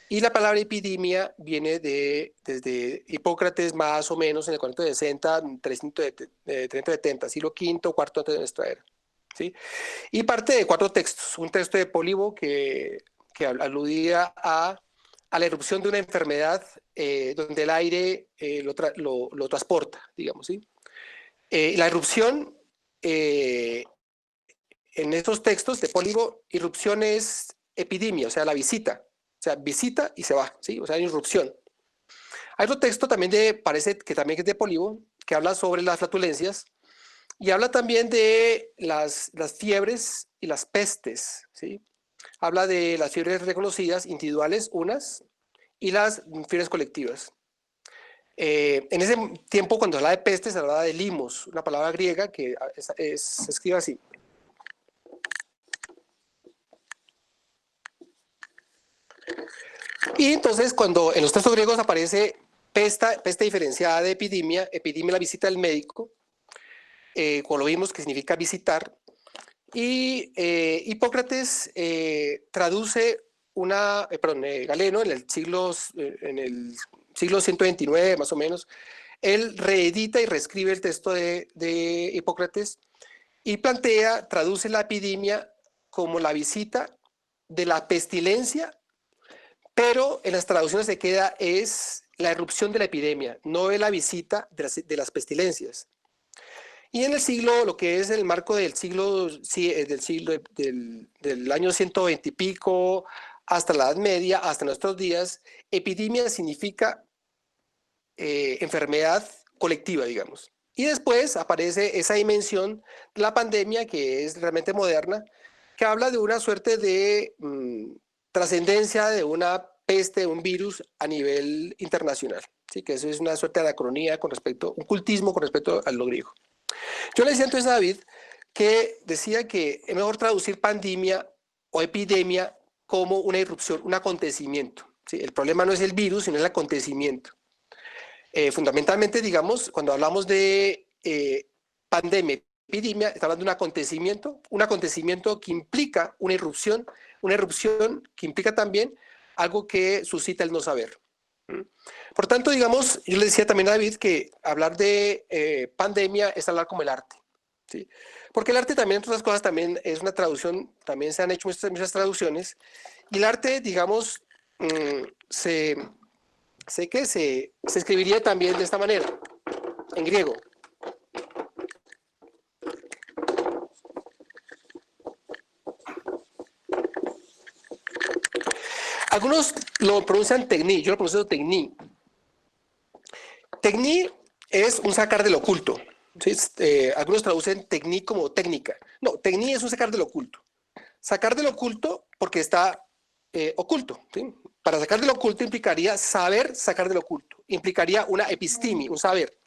y la palabra epidemia viene desde Hipócrates más o menos en el 460, 370, siglo V, cuarto antes de nuestra era, ¿sí? Y parte de 4 textos, un texto de Pólibo que aludía a la erupción de una enfermedad donde el aire lo transporta, digamos, ¿sí? La erupción, en estos textos de Pólibo, irrupción es epidemia, o sea, la visita. O sea, visita y se va, ¿sí? O sea, hay irrupción. Hay otro texto también parece que también es de Pólibo, que habla sobre las flatulencias y habla también de las fiebres y las pestes, ¿sí? Habla de las fiebres reconocidas, individuales, unas, y las fiebres colectivas. En ese tiempo, cuando se hablaba de pestes, se hablaba de limos, una palabra griega que se escribe así. Y entonces, cuando en los textos griegos aparece peste diferenciada de epidemia, epidemia la visita del médico, como lo vimos que significa visitar, y Hipócrates traduce Galeno en el siglo 129 más o menos, él reedita y reescribe el texto de Hipócrates y traduce la epidemia como la visita de la pestilencia, pero en las traducciones se queda es la erupción de la epidemia, no es la visita de las pestilencias. Y en lo que es el marco del año 120 y pico, hasta la Edad Media, hasta nuestros días, epidemia significa enfermedad colectiva, digamos. Y después aparece esa dimensión de la pandemia, que es realmente moderna, que habla de una suerte de trascendencia de una peste, un virus a nivel internacional. ¿Sí? Que eso es una suerte de anacronía un cultismo con respecto a lo griego. Yo le decía entonces a David que decía que es mejor traducir pandemia o epidemia como una irrupción, un acontecimiento. ¿Sí? El problema no es el virus, sino el acontecimiento. Fundamentalmente, digamos, cuando hablamos de pandemia, epidemia, está hablando de un acontecimiento que implica una irrupción que implica también algo que suscita el no saber. Por tanto, digamos, yo le decía también a David que hablar de pandemia es hablar como el arte, ¿sí? Porque el arte también, entre otras cosas, también es una traducción, también se han hecho muchas traducciones, y el arte, digamos, se escribiría también de esta manera, en griego. Algunos lo pronuncian tecní, yo lo pronuncio tecní. Tecní es un sacar del oculto. ¿Sí? Algunos traducen tecní como técnica. No, tecní es un sacar del oculto. Sacar del oculto porque está oculto. ¿Sí? Para sacar del oculto implicaría saber sacar del oculto. Implicaría una epistimi, un saber.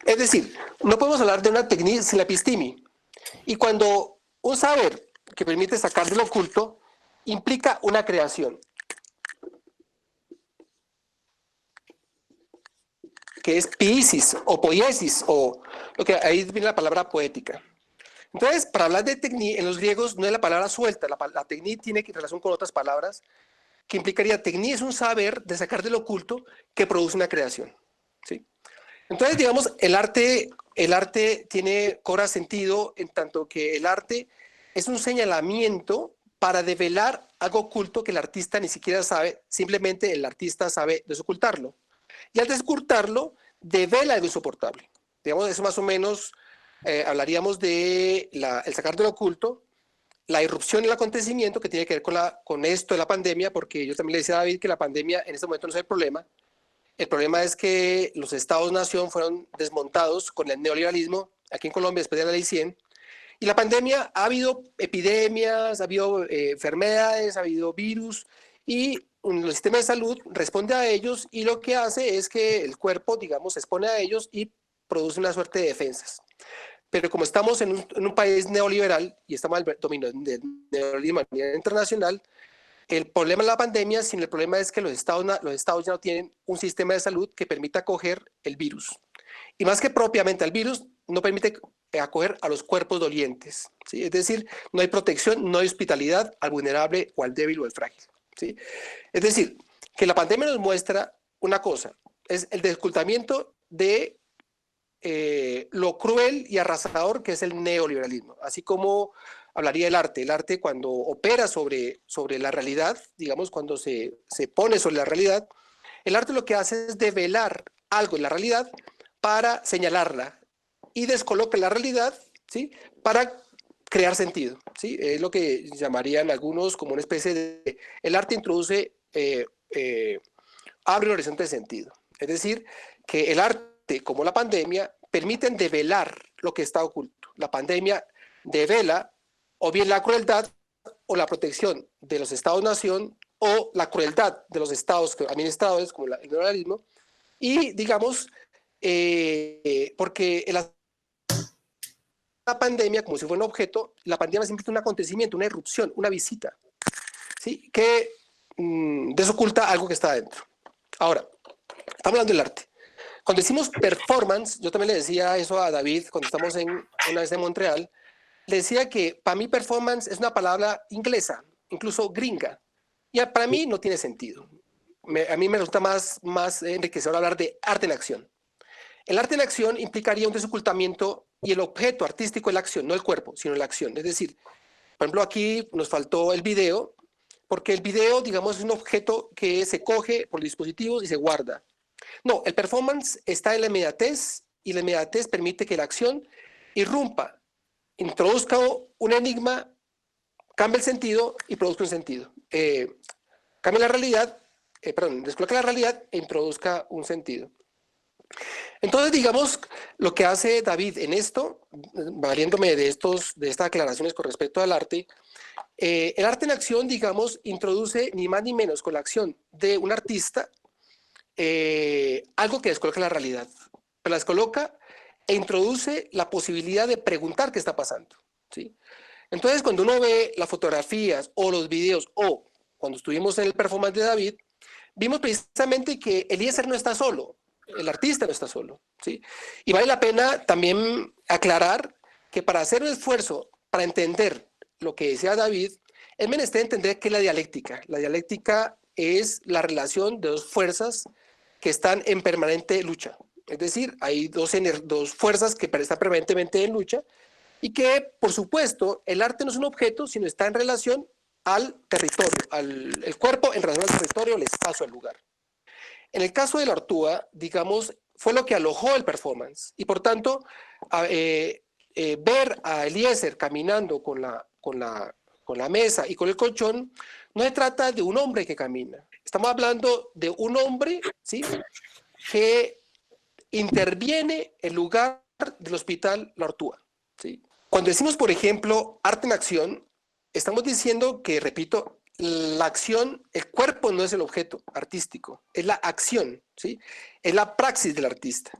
Es decir, no podemos hablar de una tecní sin la epistimi. Y cuando un saber que permite sacar del oculto implica una creación, que es poiesis o poiesis, o lo que ahí viene la palabra poética. Entonces, para hablar de tecní, en los griegos no es la palabra suelta, la tecní tiene relación con otras palabras, que implicaría, tecní es un saber de sacar del oculto que produce una creación. ¿Sí? Entonces, digamos, el arte cobra sentido en tanto que el arte es un señalamiento para develar algo oculto que el artista ni siquiera sabe, simplemente el artista sabe desocultarlo. Y al desocultarlo, devela algo insoportable. Digamos, eso más o menos hablaríamos de el sacar del oculto, la irrupción y el acontecimiento que tiene que ver con esto de la pandemia, porque yo también le decía a David que la pandemia en este momento no es el problema. El problema es que los estados-nación fueron desmontados con el neoliberalismo aquí en Colombia después de la Ley 100. Y la pandemia, ha habido epidemias, ha habido enfermedades, ha habido virus, y el sistema de salud responde a ellos y lo que hace es que el cuerpo, digamos, se expone a ellos y produce una suerte de defensas. Pero como estamos en un país neoliberal y estamos al dominio del neoliberalismo a nivel internacional, el problema de la pandemia, sino el problema es que los estados ya no tienen un sistema de salud que permita acoger el virus. Y más que propiamente al virus, no permite acoger a los cuerpos dolientes. ¿Sí? Es decir, no hay protección, no hay hospitalidad al vulnerable o al débil o al frágil. ¿Sí? Es decir, que la pandemia nos muestra una cosa, es el descultamiento de lo cruel y arrasador que es el neoliberalismo, así como hablaría el arte. El arte cuando opera sobre la realidad, digamos, cuando se pone sobre la realidad, el arte lo que hace es develar algo en la realidad para señalarla y descoloca la realidad, ¿sí? Para crear sentido, ¿sí? Es lo que llamarían algunos como una especie de... El arte introduce, abre un horizonte de sentido. Es decir, que el arte, como la pandemia, permiten develar lo que está oculto. La pandemia devela o bien la crueldad o la protección de los estados-nación o la crueldad de los estados administradores, como el neoliberalismo, y digamos, porque la pandemia, como si fuera un objeto, la pandemia es simplemente un acontecimiento, una irrupción, una visita, ¿sí? Que desoculta algo que está adentro. Ahora, estamos hablando del arte. Cuando decimos performance, yo también le decía eso a David cuando estamos una vez en Montreal, le decía que para mí performance es una palabra inglesa, incluso gringa, y para mí no tiene sentido. A mí me resulta más enriquecedor hablar de arte en acción. El arte en acción implicaría un desocultamiento y el objeto artístico es la acción, no el cuerpo, sino la acción. Es decir, por ejemplo, aquí nos faltó el video, porque el video, digamos, es un objeto que se coge por dispositivos y se guarda. No, el performance está en la inmediatez y la inmediatez permite que la acción irrumpa, introduzca un enigma, cambie el sentido y produzca un sentido. Cambia la realidad, descoloca la realidad e introduzca un sentido. Entonces, digamos, lo que hace David en esto, valiéndome de estas aclaraciones con respecto al arte, el arte en acción, digamos, introduce ni más ni menos con la acción de un artista algo que descoloca la realidad, pero la descoloca e introduce la posibilidad de preguntar qué está pasando, ¿sí? Entonces, cuando uno ve las fotografías o los videos, o cuando estuvimos en el performance de David, vimos precisamente que Eliezer no está solo, el artista no está solo, ¿sí? Y vale la pena también aclarar que para hacer un esfuerzo para entender lo que decía David, es menester entender qué es la dialéctica. La dialéctica es la relación de dos fuerzas que están en permanente lucha. Es decir, hay dos fuerzas que están permanentemente en lucha y que, por supuesto, el arte no es un objeto, sino está en relación al territorio, el cuerpo en relación al territorio, el espacio, el lugar. En el caso de la Ortúa, digamos, fue lo que alojó el performance y, por tanto, ver a Eliezer caminando con la mesa y con el colchón, no se trata de un hombre que camina. Estamos hablando de un hombre, ¿sí?, que interviene en lugar del hospital La Ortúa, ¿sí? Cuando decimos, por ejemplo, arte en acción, estamos diciendo que, repito, la acción, el cuerpo no es el objeto artístico, es la acción, ¿sí? Es la praxis del artista.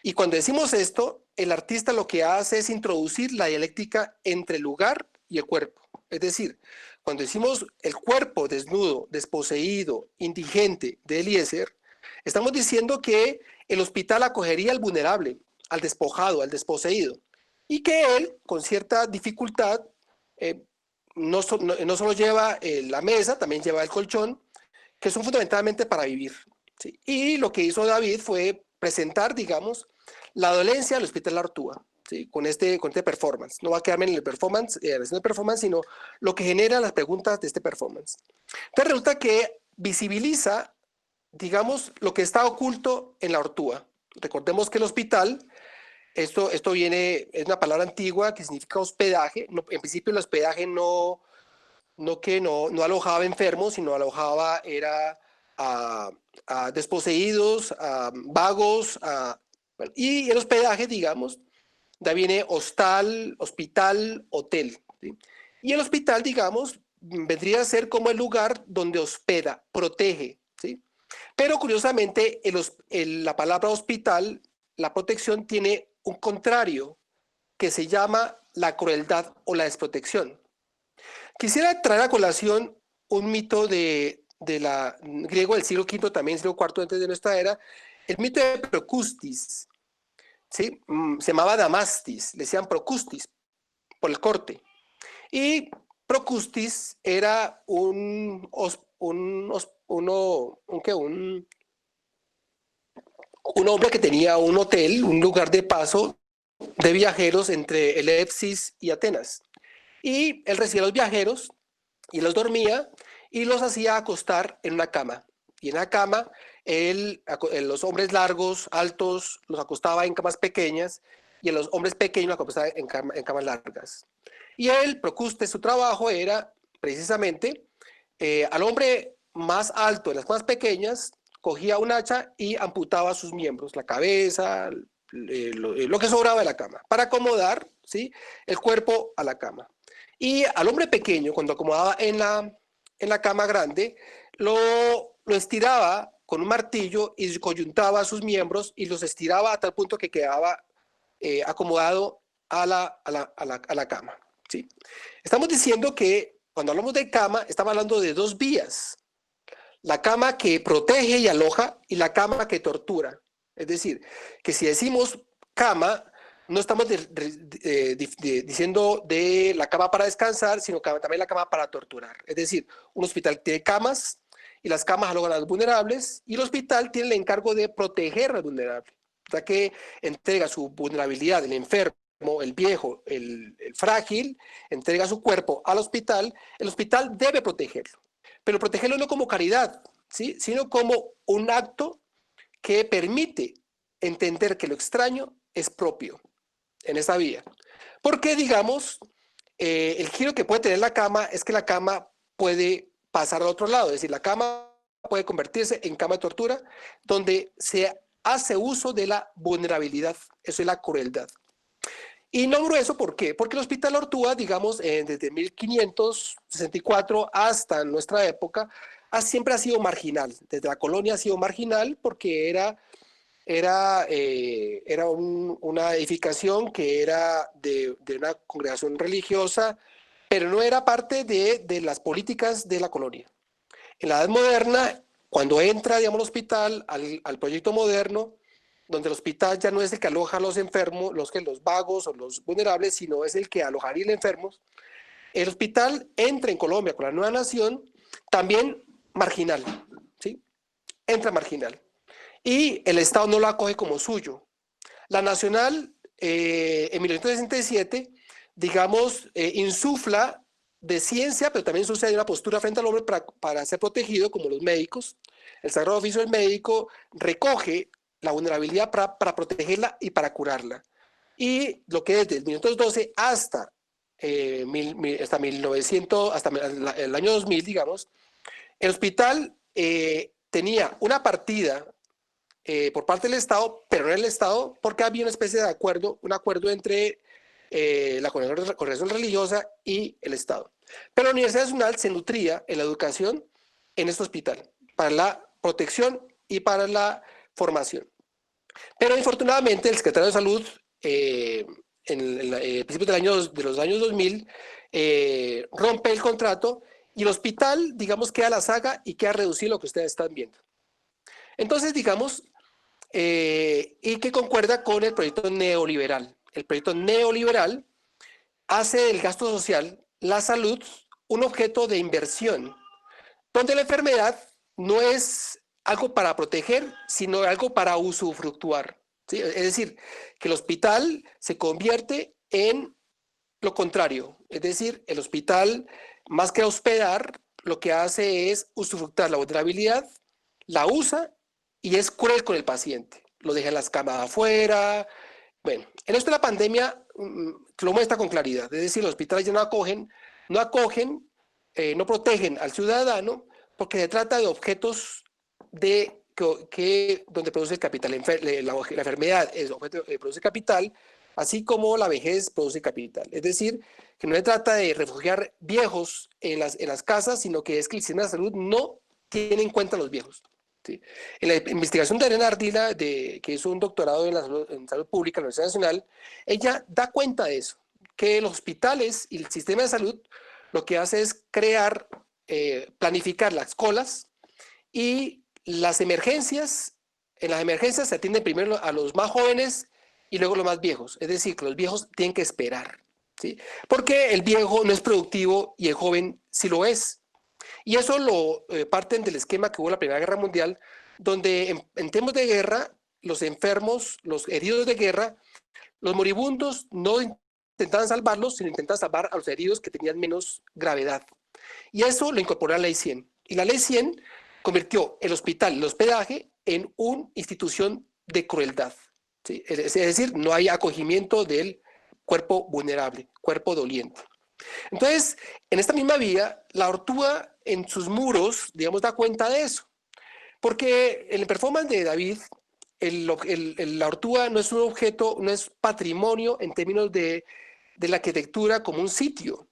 Y cuando decimos esto, el artista lo que hace es introducir la dialéctica entre el lugar y el cuerpo. Es decir, cuando decimos el cuerpo desnudo, desposeído, indigente de Eliezer, estamos diciendo que el hospital acogería al vulnerable, al despojado, al desposeído, y que él, con cierta dificultad, no solo lleva la mesa, también lleva el colchón, que son fundamentalmente para vivir, ¿sí? Y lo que hizo David fue presentar, digamos, la dolencia del Hospital La Ortúa, ¿sí?, con este performance. No va a quedarme en el performance, haciendo el performance, sino lo que genera las preguntas de este performance. Entonces resulta que visibiliza, digamos, lo que está oculto en La Ortúa. Recordemos que el hospital, esto viene, es una palabra antigua que significa hospedaje. No, en principio el hospedaje no alojaba enfermos, sino alojaba a desposeídos, a vagos, bueno, y el hospedaje, digamos, de ahí viene hostal, hospital, hotel, ¿sí? Y el hospital, digamos, vendría a ser como el lugar donde hospeda, protege, ¿sí? Pero curiosamente, la palabra hospital, la protección, tiene un contrario que se llama la crueldad o la desprotección. Quisiera traer a colación un mito griego del siglo V, también siglo IV antes de nuestra era, el mito de Procustis, ¿sí? Se llamaba Damastis, le decían Procustis por el corte. Y Procustis era un hombre que tenía un hotel, un lugar de paso de viajeros entre Eleusis y Atenas. Y él recibía a los viajeros y los dormía y los hacía acostar en una cama. Y en la cama, los hombres largos, altos, los acostaba en camas pequeñas y a los hombres pequeños los acostaba en camas largas. Y él, Procuste, su trabajo era precisamente al hombre más alto en las camas pequeñas, cogía un hacha y amputaba sus miembros, la cabeza, lo que sobraba de la cama, para acomodar, ¿sí?, el cuerpo a la cama. Y al hombre pequeño, cuando acomodaba en la cama grande, lo estiraba con un martillo y coyuntaba sus miembros y los estiraba a tal punto que quedaba acomodado a la cama, ¿sí? Estamos diciendo que cuando hablamos de cama, estamos hablando de dos vías: la cama que protege y aloja y la cama que tortura. Es decir, que si decimos cama, no estamos diciendo de la cama para descansar, sino también la cama para torturar. Es decir, un hospital tiene camas y las camas alojan a los vulnerables y el hospital tiene el encargo de proteger al vulnerable, ya que entrega su vulnerabilidad, el enfermo, el viejo, el frágil, entrega su cuerpo al hospital, el hospital debe protegerlo. Pero protegerlo no como caridad, ¿sí?, sino como un acto que permite entender que lo extraño es propio en esa vía. Porque, digamos, el giro que puede tener la cama es que la cama puede pasar al otro lado, es decir, la cama puede convertirse en cama de tortura, donde se hace uso de la vulnerabilidad, eso es la crueldad. Y nombro eso, ¿por qué? Porque el Hospital Ortúa, digamos, desde 1564 hasta nuestra época, siempre ha sido marginal. Desde la colonia ha sido marginal porque era una edificación que era de una congregación religiosa, pero no era parte de las políticas de la colonia. En la Edad Moderna, cuando entra, digamos, el hospital al proyecto moderno, donde el hospital ya no es el que aloja a los enfermos, los vagos o los vulnerables, sino es el que alojaría a los enfermos, El hospital entra en Colombia con la nueva nación también marginal, ¿sí? Entra marginal. Y el Estado no lo acoge como suyo. La Nacional, en 1967, digamos, insufla de ciencia, pero también sucede una postura frente al hombre para ser protegido, como los médicos. El Sagrado Oficio del Médico recoge la vulnerabilidad para protegerla y para curarla. Y lo que desde 1912 hasta, hasta 1900, hasta el año 2000, digamos, el hospital tenía una partida por parte del Estado, pero no el Estado, porque había una especie de acuerdo, un acuerdo entre la congregación religiosa y el Estado. Pero la Universidad Nacional se nutría en la educación en este hospital, para la protección y para la formación. Pero infortunadamente el secretario de Salud, en principios de los años 2000, rompe el contrato y el hospital, digamos, queda a la saga y queda reducido lo que ustedes están viendo. Entonces, digamos, y que concuerda con el proyecto neoliberal. El proyecto neoliberal hace del gasto social, la salud, un objeto de inversión, donde la enfermedad no es algo para proteger, sino algo para usufructuar, ¿sí? Es decir, que el hospital se convierte en lo contrario, es decir, el hospital, más que hospedar, lo que hace es usufructar la vulnerabilidad, la usa y es cruel con el paciente. Lo deja en las camas afuera. Bueno, en esto de la pandemia lo muestra con claridad. Es decir, los hospitales ya no protegen al ciudadano porque se trata de objetos donde produce el capital. La enfermedad es objeto que produce capital, así como la vejez produce capital. Es decir, que no se trata de refugiar viejos en las casas, sino que es que el sistema de salud no tiene en cuenta a los viejos. ¿Sí? En la investigación de Arena Ardila, que hizo un doctorado en salud pública en la Universidad Nacional, ella da cuenta de eso, que los hospitales y el sistema de salud lo que hace es planificar las colas y las emergencias. En las emergencias se atiende primero a los más jóvenes y luego los más viejos, es decir, que los viejos tienen que esperar, ¿sí? Porque el viejo no es productivo y el joven sí lo es. Y eso lo parten del esquema que hubo en la Primera Guerra Mundial, donde en tiempos de guerra, los enfermos, los heridos de guerra, los moribundos no intentaban salvarlos, sino intentaban salvar a los heridos que tenían menos gravedad. Y eso lo incorporó a la Ley 100. Y la Ley 100 convirtió el hospital, el hospedaje, en una institución de crueldad, ¿sí? Es decir, no hay acogimiento del cuerpo vulnerable, cuerpo doliente. Entonces, en esta misma vía, la Ortúa en sus muros, digamos, da cuenta de eso. Porque en el performance de David, la Ortúa no es un objeto, no es patrimonio en términos de la arquitectura como un sitio,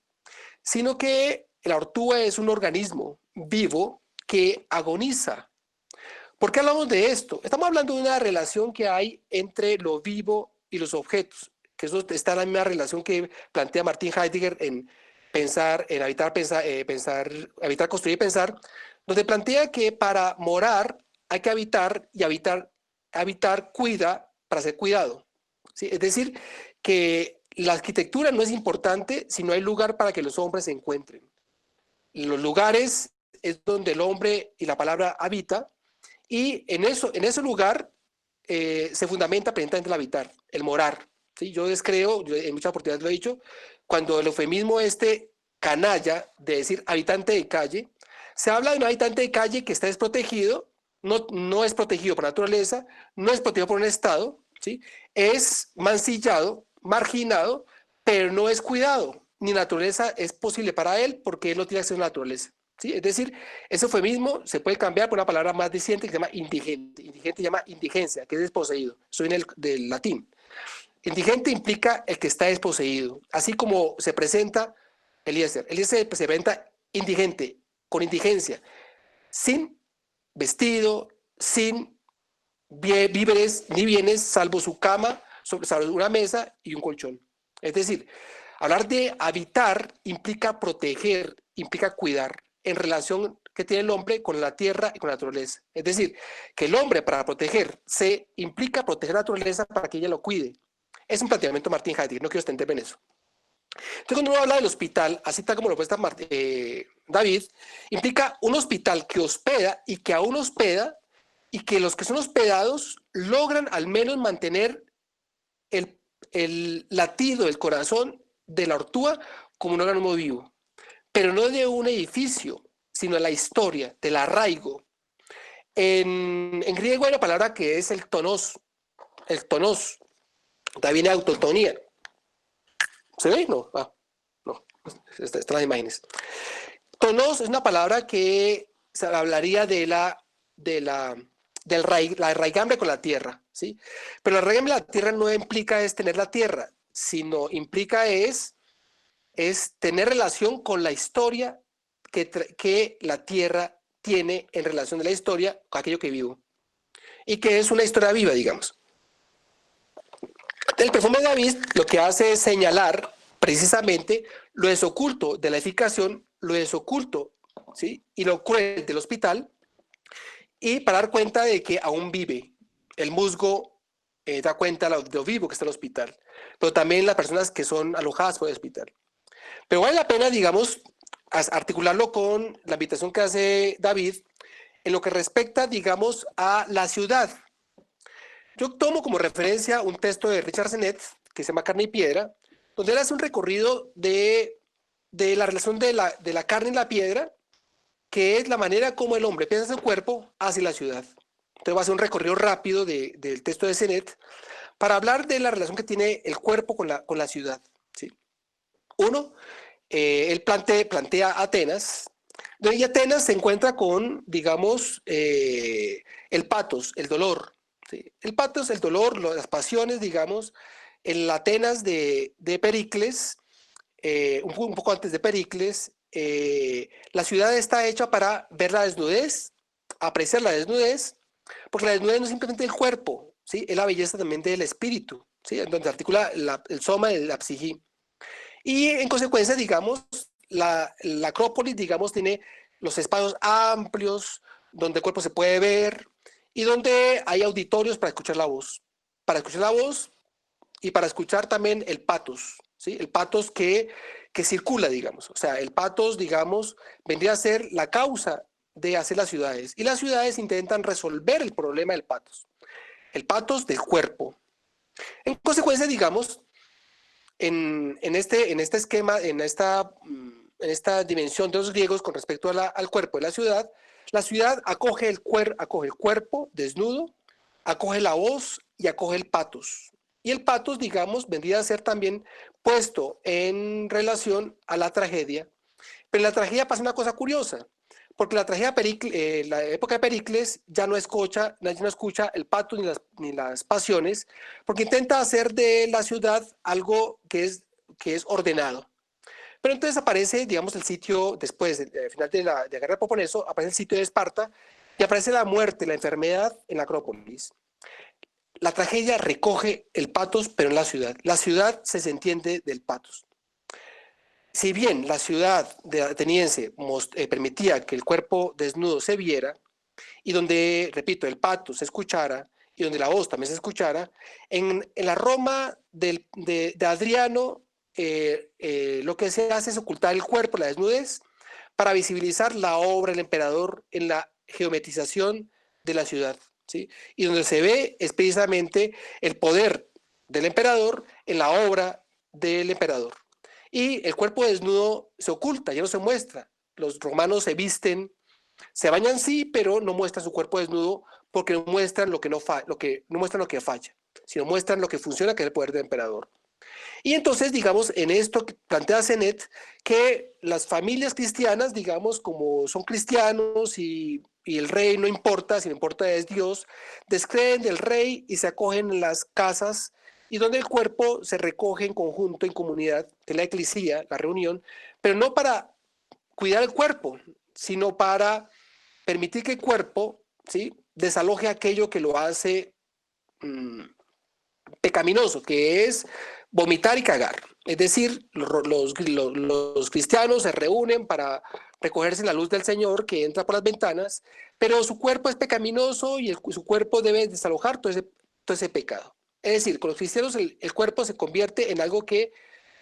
sino que la Ortúa es un organismo vivo que agoniza. ¿Por qué hablamos de esto? Estamos hablando de una relación que hay entre lo vivo y los objetos, que eso está en la misma relación que plantea Martin Heidegger en pensar, en habitar, habitar, construir y pensar, donde plantea que para morar hay que habitar y habitar cuida para ser cuidado, ¿sí? Es decir, que la arquitectura no es importante si no hay lugar para que los hombres se encuentren. Los lugares es donde el hombre y la palabra habita, y en ese lugar se fundamenta precisamente el habitar, el morar, ¿sí? Yo descreo, en muchas oportunidades lo he dicho, cuando el eufemismo canalla de decir habitante de calle, se habla de un habitante de calle que está desprotegido, no es protegido por naturaleza, no es protegido por un Estado, ¿sí? Es mancillado, marginado, pero no es cuidado, ni naturaleza es posible para él porque él no tiene acceso a la naturaleza. ¿Sí? Es decir, ese eufemismo se puede cambiar por una palabra más diciente que se llama indigente. Indigente se llama indigencia, que es desposeído. Eso viene del latín. Indigente implica el que está desposeído. Así como se presenta Eliezer. Eliezer se presenta indigente, con indigencia, sin vestido, sin víveres ni bienes, salvo su cama, sobre una mesa y un colchón. Es decir, hablar de habitar implica proteger, implica cuidar, en relación que tiene el hombre con la tierra y con la naturaleza. Es decir, que el hombre para protegerse implica proteger la naturaleza para que ella lo cuide. Es un planteamiento de Martin Heidegger, no quiero extenderme en eso. Entonces, cuando uno habla del hospital, así tal como lo puesta David, implica un hospital que hospeda y que aún hospeda y que los que son hospedados logran al menos mantener el latido del corazón de la ortúa como un organismo vivo, pero no de un edificio, sino de la historia, del arraigo. En griego hay una palabra que es el tonos, de ahí viene autotonía. ¿Se ve? No, no, están las imágenes. Tonos es una palabra que se hablaría la raigambre con la tierra, ¿sí? Pero la raigambre con la tierra no implica es tener la tierra, sino implica es tener relación con la historia que la tierra tiene en relación de la historia con aquello que vivo. Y que es una historia viva, digamos. El perfume de David lo que hace es señalar precisamente lo desoculto de la edificación, lo desoculto, ¿sí? Y lo cruel del hospital, y para dar cuenta de que aún vive. El musgo da cuenta de lo vivo que está el hospital, pero también las personas que son alojadas por el hospital. Pero vale la pena, digamos, articularlo con la invitación que hace David en lo que respecta, digamos, a la ciudad. Yo tomo como referencia un texto de Richard Sennett que se llama Carne y Piedra, donde él hace un recorrido de la relación de la carne y la piedra, que es la manera como el hombre piensa su cuerpo hacia la ciudad. Entonces va a hacer un recorrido rápido del texto de Sennett para hablar de la relación que tiene el cuerpo con la ciudad. ¿Sí? Uno, él plantea Atenas, y Atenas se encuentra con, digamos, el patos, el dolor. ¿Sí? El patos, el dolor, las pasiones, digamos, en la Atenas de Pericles, un poco antes de Pericles, la ciudad está hecha para ver la desnudez, apreciar la desnudez, porque la desnudez no es simplemente el cuerpo, ¿sí? Es la belleza también del espíritu, ¿sí? Donde articula el soma y la psique. Y en consecuencia, digamos, la Acrópolis, digamos, tiene los espacios amplios donde el cuerpo se puede ver y donde hay auditorios para escuchar la voz. Para escuchar la voz y para escuchar también el patos, ¿sí? El patos que circula, digamos. O sea, el patos, digamos, vendría a ser la causa de hacer las ciudades. Y las ciudades intentan resolver el problema del patos. El patos del cuerpo. En consecuencia, digamos, en este esquema, en esta dimensión de los griegos con respecto al cuerpo de la ciudad acoge el cuerpo desnudo, acoge la voz y acoge el patos. Y el patos, digamos, vendría a ser también puesto en relación a la tragedia. Pero en la tragedia pasa una cosa curiosa, porque la tragedia la época de Pericles ya no escucha el patos ni las pasiones, porque intenta hacer de la ciudad algo que es ordenado. Pero entonces aparece, digamos, el sitio, después, al final de la guerra del Peloponeso, aparece el sitio de Esparta y aparece la muerte, la enfermedad en la Acrópolis. La tragedia recoge el patos, pero en la ciudad. La ciudad se desentiende del patos. Si bien la ciudad ateniense permitía que el cuerpo desnudo se viera, y donde, repito, el patos se escuchara, y donde la voz también se escuchara, en la Roma de Adriano, lo que se hace es ocultar el cuerpo, la desnudez, para visibilizar la obra del emperador en la geometrización de la ciudad. ¿Sí? Y donde se ve es precisamente el poder del emperador en la obra del emperador. Y el cuerpo desnudo se oculta, ya no se muestra. Los romanos se visten, se bañan sí, pero no muestran su cuerpo desnudo porque no muestran lo que no muestran lo que falla, sino muestran lo que funciona, que es el poder del emperador. Y entonces, digamos, en esto plantea Sennett que las familias cristianas, digamos, como son cristianos y el rey no importa, si no importa es Dios, descreen del rey y se acogen en las casas y donde el cuerpo se recoge en conjunto, en comunidad, que es la eclesía, la reunión, pero no para cuidar el cuerpo, sino para permitir que el cuerpo, ¿sí?, desaloje aquello que lo hace pecaminoso, que es vomitar y cagar. Es decir, los cristianos se reúnen para recogerse la luz del Señor que entra por las ventanas, pero su cuerpo es pecaminoso y su cuerpo debe desalojar todo ese pecado. Es decir, con los cristianos el cuerpo se convierte en algo que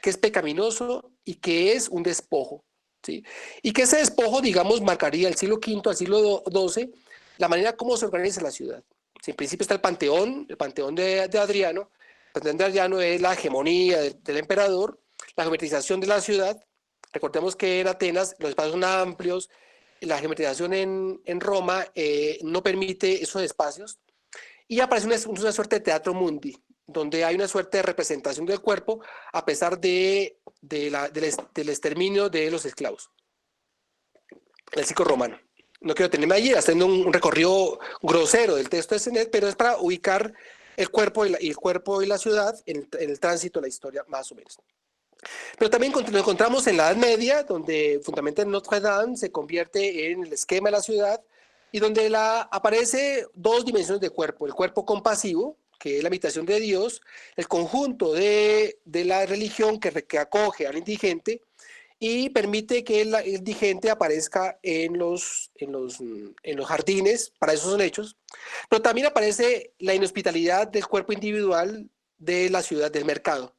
que es pecaminoso y que es un despojo, ¿sí? Y que ese despojo, digamos, marcaría el siglo V al siglo XII la manera como se organiza la ciudad. Sí, en principio está el panteón de Adriano. El panteón de Adriano es la hegemonía del emperador, la geometrización de la ciudad. Recordemos que en Atenas los espacios son amplios, la geometrización en Roma no permite esos espacios, y aparece una suerte de teatro mundi, donde hay una suerte de representación del cuerpo a pesar del exterminio de los esclavos, el ciclo romano. No quiero tenerme allí haciendo un recorrido grosero del texto de Senet, pero es para ubicar el cuerpo y la ciudad en el tránsito de la historia, más o menos. Pero también lo encontramos en la Edad Media, donde fundamentalmente Notre Dame se convierte en el esquema de la ciudad y donde aparece dos dimensiones de cuerpo: el cuerpo compasivo, que es la imitación de Dios, el conjunto de la religión que acoge al indigente y permite que el indigente aparezca en los jardines, para eso son hechos, pero también aparece la inhospitalidad del cuerpo individual de la ciudad, del mercado.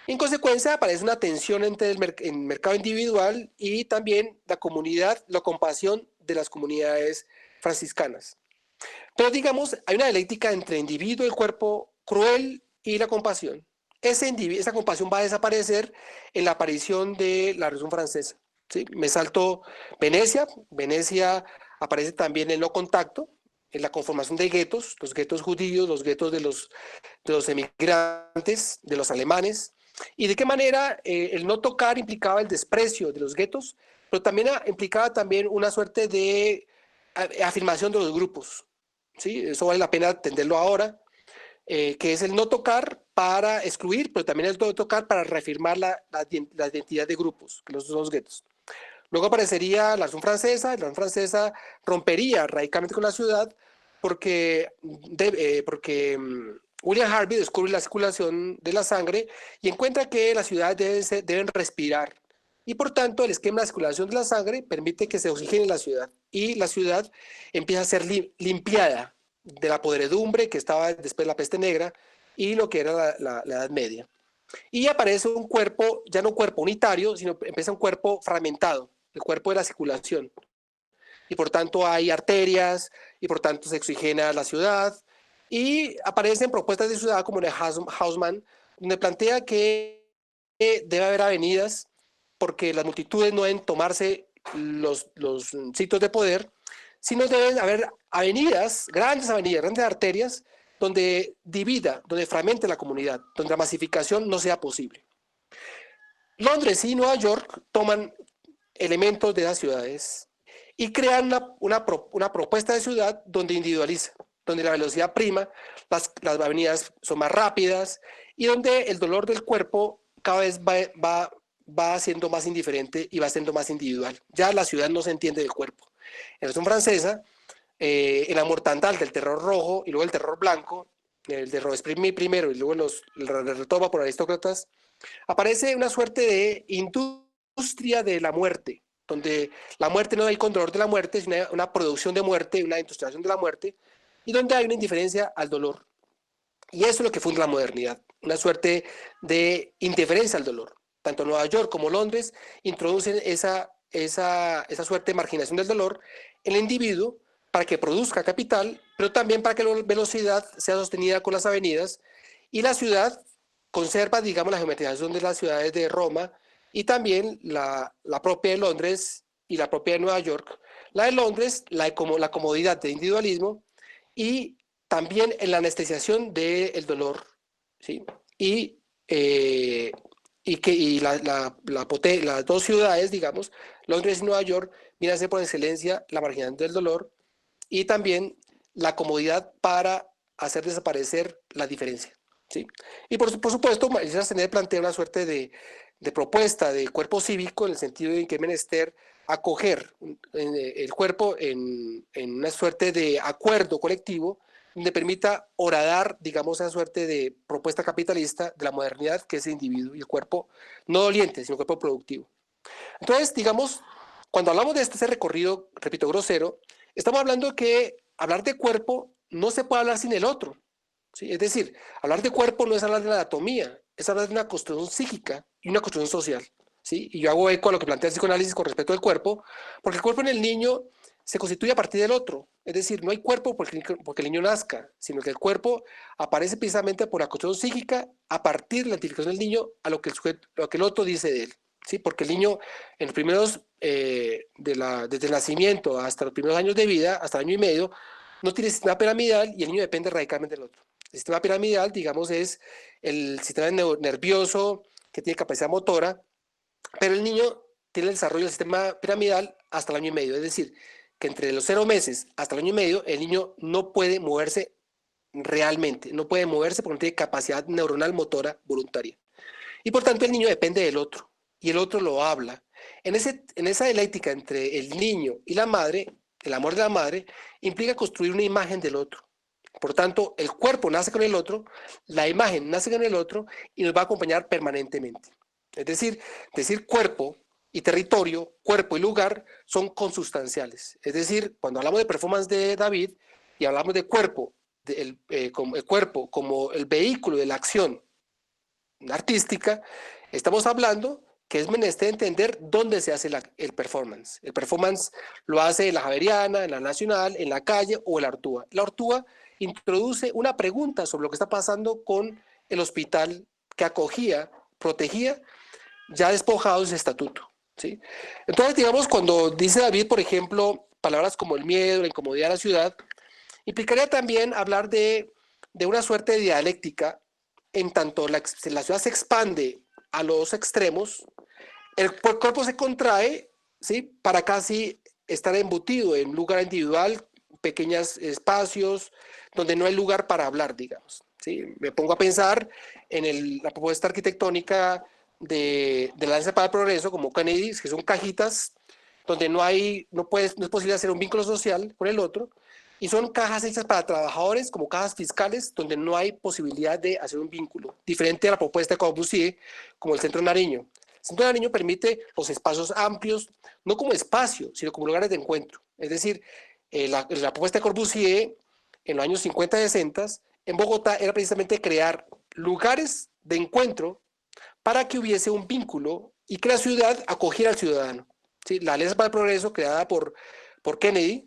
En consecuencia, aparece una tensión entre el mercado individual y también la comunidad, la compasión de las comunidades franciscanas. Pero digamos, hay una dialéctica entre el individuo, el cuerpo cruel y la compasión. Esa compasión va a desaparecer en la aparición de la Revolución Francesa. ¿Sí? Me salto Venecia. Venecia aparece también en no contacto, en la conformación de guetos, los guetos judíos, los guetos de los emigrantes, de los alemanes, y de qué manera el no tocar implicaba el desprecio de los guetos, pero también implicaba también una suerte de afirmación de los grupos. ¿Sí? Eso vale la pena entenderlo ahora, que es el no tocar para excluir, pero también el no tocar para reafirmar la identidad de grupos, los dos guetos. Luego aparecería la Revolución Francesa. La Revolución Francesa rompería radicalmente con la ciudad porque William Harvey descubre la circulación de la sangre y encuentra que las ciudades deben respirar. Y por tanto, el esquema de circulación de la sangre permite que se oxigene la ciudad. Y la ciudad empieza a ser limpiada de la podredumbre que estaba después de la peste negra y lo que era la Edad Media. Y aparece un cuerpo, ya no un cuerpo unitario, sino empieza un cuerpo fragmentado, el cuerpo de la circulación. Y por tanto hay arterias, y por tanto se oxigena la ciudad. Y aparecen propuestas de ciudad como de Haussmann, donde plantea que debe haber avenidas porque las multitudes no deben tomarse los sitios de poder, sino deben haber avenidas, grandes arterias, donde divida, donde fragmente la comunidad, donde la masificación no sea posible. Londres y Nueva York toman elementos de las ciudades y crean una propuesta de ciudad donde individualiza, donde la velocidad prima, las avenidas son más rápidas y donde el dolor del cuerpo cada vez va siendo más indiferente y va siendo más individual. Ya la ciudad no se entiende del cuerpo. En la Revolución Francesa, el amor mortandad del terror rojo y luego el terror blanco, el de Robespierre primero y luego el retoma por aristócratas, aparece una suerte de industria de la muerte, donde la muerte no hay con dolor de la muerte, sino una producción de muerte, una industrialización de la muerte, y donde hay una indiferencia al dolor. Y eso es lo que funda la modernidad, una suerte de indiferencia al dolor. Tanto Nueva York como Londres introducen esa suerte de marginación del dolor en el individuo para que produzca capital, pero también para que la velocidad sea sostenida con las avenidas, y la ciudad conserva, digamos, la geometrización de las ciudades de Roma y también la propia de Londres y la propia de Nueva York. La de Londres, la comodidad del individualismo y también en la anestesiación del dolor, ¿sí? Y las dos ciudades, digamos, Londres y Nueva York, vienen a ser por excelencia la marginación del dolor y también la comodidad para hacer desaparecer la diferencia. ¿Sí? Y por supuesto, María Senet plantea una suerte de propuesta de cuerpo cívico en el sentido de que es menester acoger el cuerpo en una suerte de acuerdo colectivo donde permita horadar, digamos, esa suerte de propuesta capitalista de la modernidad, que es el individuo y el cuerpo no doliente, sino el cuerpo productivo. Entonces, digamos, cuando hablamos de este recorrido, repito, grosero, estamos hablando que hablar de cuerpo no se puede hablar sin el otro. ¿Sí? Es decir, hablar de cuerpo no es hablar de la anatomía, es hablar de una construcción psíquica y una construcción social, ¿sí? Y yo hago eco a lo que plantea el psicoanálisis con respecto al cuerpo, porque el cuerpo en el niño se constituye a partir del otro. Es decir, no hay cuerpo porque el niño nazca, sino que el cuerpo aparece precisamente por la construcción psíquica a partir de la identificación del niño a lo que lo que el otro dice de él. ¿Sí? Porque el niño, en los primeros, desde el nacimiento hasta los primeros años de vida, hasta el año y medio, no tiene sistema piramidal y el niño depende radicalmente del otro. El sistema piramidal, digamos, es el sistema nervioso que tiene capacidad motora, pero el niño tiene el desarrollo del sistema piramidal hasta el año y medio. Es decir, que entre los 0 meses hasta el año y medio, el niño no puede moverse realmente, no puede moverse porque no tiene capacidad neuronal motora voluntaria. Y por tanto el niño depende del otro y el otro lo habla. En esa dialéctica entre el niño y la madre, el amor de la madre, implica construir una imagen del otro. Por tanto, el cuerpo nace con el otro, la imagen nace con el otro y nos va a acompañar permanentemente. Es decir cuerpo y territorio, cuerpo y lugar son consustanciales. Es decir, cuando hablamos de performance de David y hablamos de cuerpo, como el cuerpo como el vehículo de la acción artística, estamos hablando que es menester entender dónde se hace el performance. El performance lo hace en la Javeriana, en la Nacional, en la calle o en la Ortúa. La Ortúa introduce una pregunta sobre lo que está pasando con el hospital que acogía, protegía, ya despojado de ese estatuto. ¿Sí? Entonces, digamos, cuando dice David, por ejemplo, palabras como el miedo, la incomodidad de la ciudad, implicaría también hablar de una suerte de dialéctica en tanto la ciudad se expande a los extremos, el cuerpo se contrae, ¿sí? Para casi estar embutido en un lugar individual, pequeños espacios, donde no hay lugar para hablar, digamos. ¿Sí? Me pongo a pensar en la propuesta arquitectónica de la Alianza para el Progreso, como Kennedy, que son cajitas donde no es posible hacer un vínculo social con el otro, y son cajas hechas para trabajadores, como cajas fiscales, donde no hay posibilidad de hacer un vínculo, diferente a la propuesta de Corbusier, como el Centro Nariño. El Centro Nariño permite los espacios amplios, no como espacio, sino como lugares de encuentro. Es decir, la propuesta de Corbusier, en los años 50 y 60, en Bogotá, era precisamente crear lugares de encuentro para que hubiese un vínculo y que la ciudad acogiera al ciudadano. ¿Sí? La Alianza para el Progreso, creada por Kennedy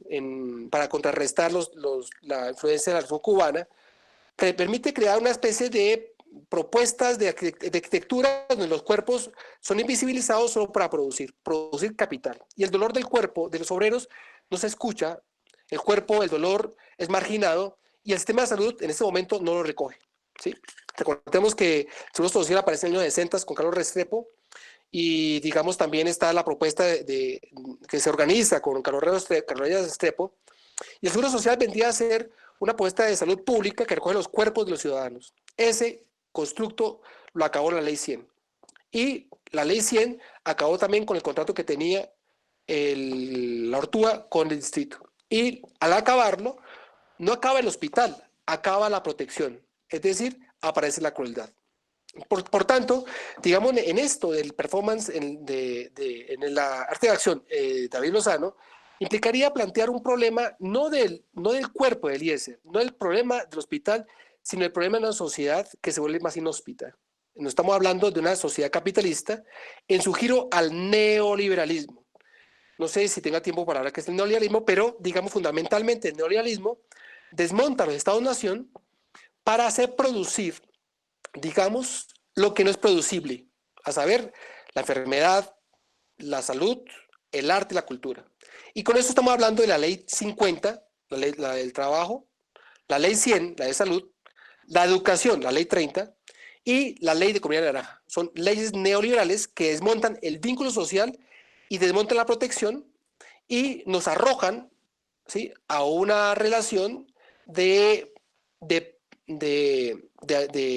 para contrarrestar la influencia de la Revolución Cubana, que permite crear una especie de propuestas de arquitectura donde los cuerpos son invisibilizados solo para producir capital. Y el dolor del cuerpo de los obreros no se escucha, el cuerpo, el dolor es marginado y el sistema de salud en ese momento no lo recoge. ¿Sí? Recordemos que el Seguro Social aparece en los años 60 con Carlos Restrepo, y digamos también está la propuesta que se organiza con Carlos Restrepo, y el Seguro Social vendría a ser una propuesta de salud pública que recoge los cuerpos de los ciudadanos. Ese constructo lo acabó la Ley 100. Y la Ley 100 acabó también con el contrato que tenía la Ortúa con el distrito. Y al acabarlo, no acaba el hospital, acaba la protección. Es decir, aparece la crueldad. Por tanto, digamos, en esto del performance, en la arte de acción, David Lozano, implicaría plantear un problema no del cuerpo del Eliezer, no el problema del hospital, sino el problema de una sociedad que se vuelve más inhóspita. No estamos hablando de una sociedad capitalista en su giro al neoliberalismo. No sé si tenga tiempo para hablar qué es el neoliberalismo, pero digamos fundamentalmente el neoliberalismo desmonta los estados-nación para hacer producir, digamos, lo que no es producible, a saber, la enfermedad, la salud, el arte y la cultura. Y con eso estamos hablando de la ley 50, la del trabajo, la ley 100, la de salud, la educación, la ley 30, y la ley de comunidad naranja. Son leyes neoliberales que desmontan el vínculo social y desmontan la protección y nos arrojan, ¿sí?, a una relación de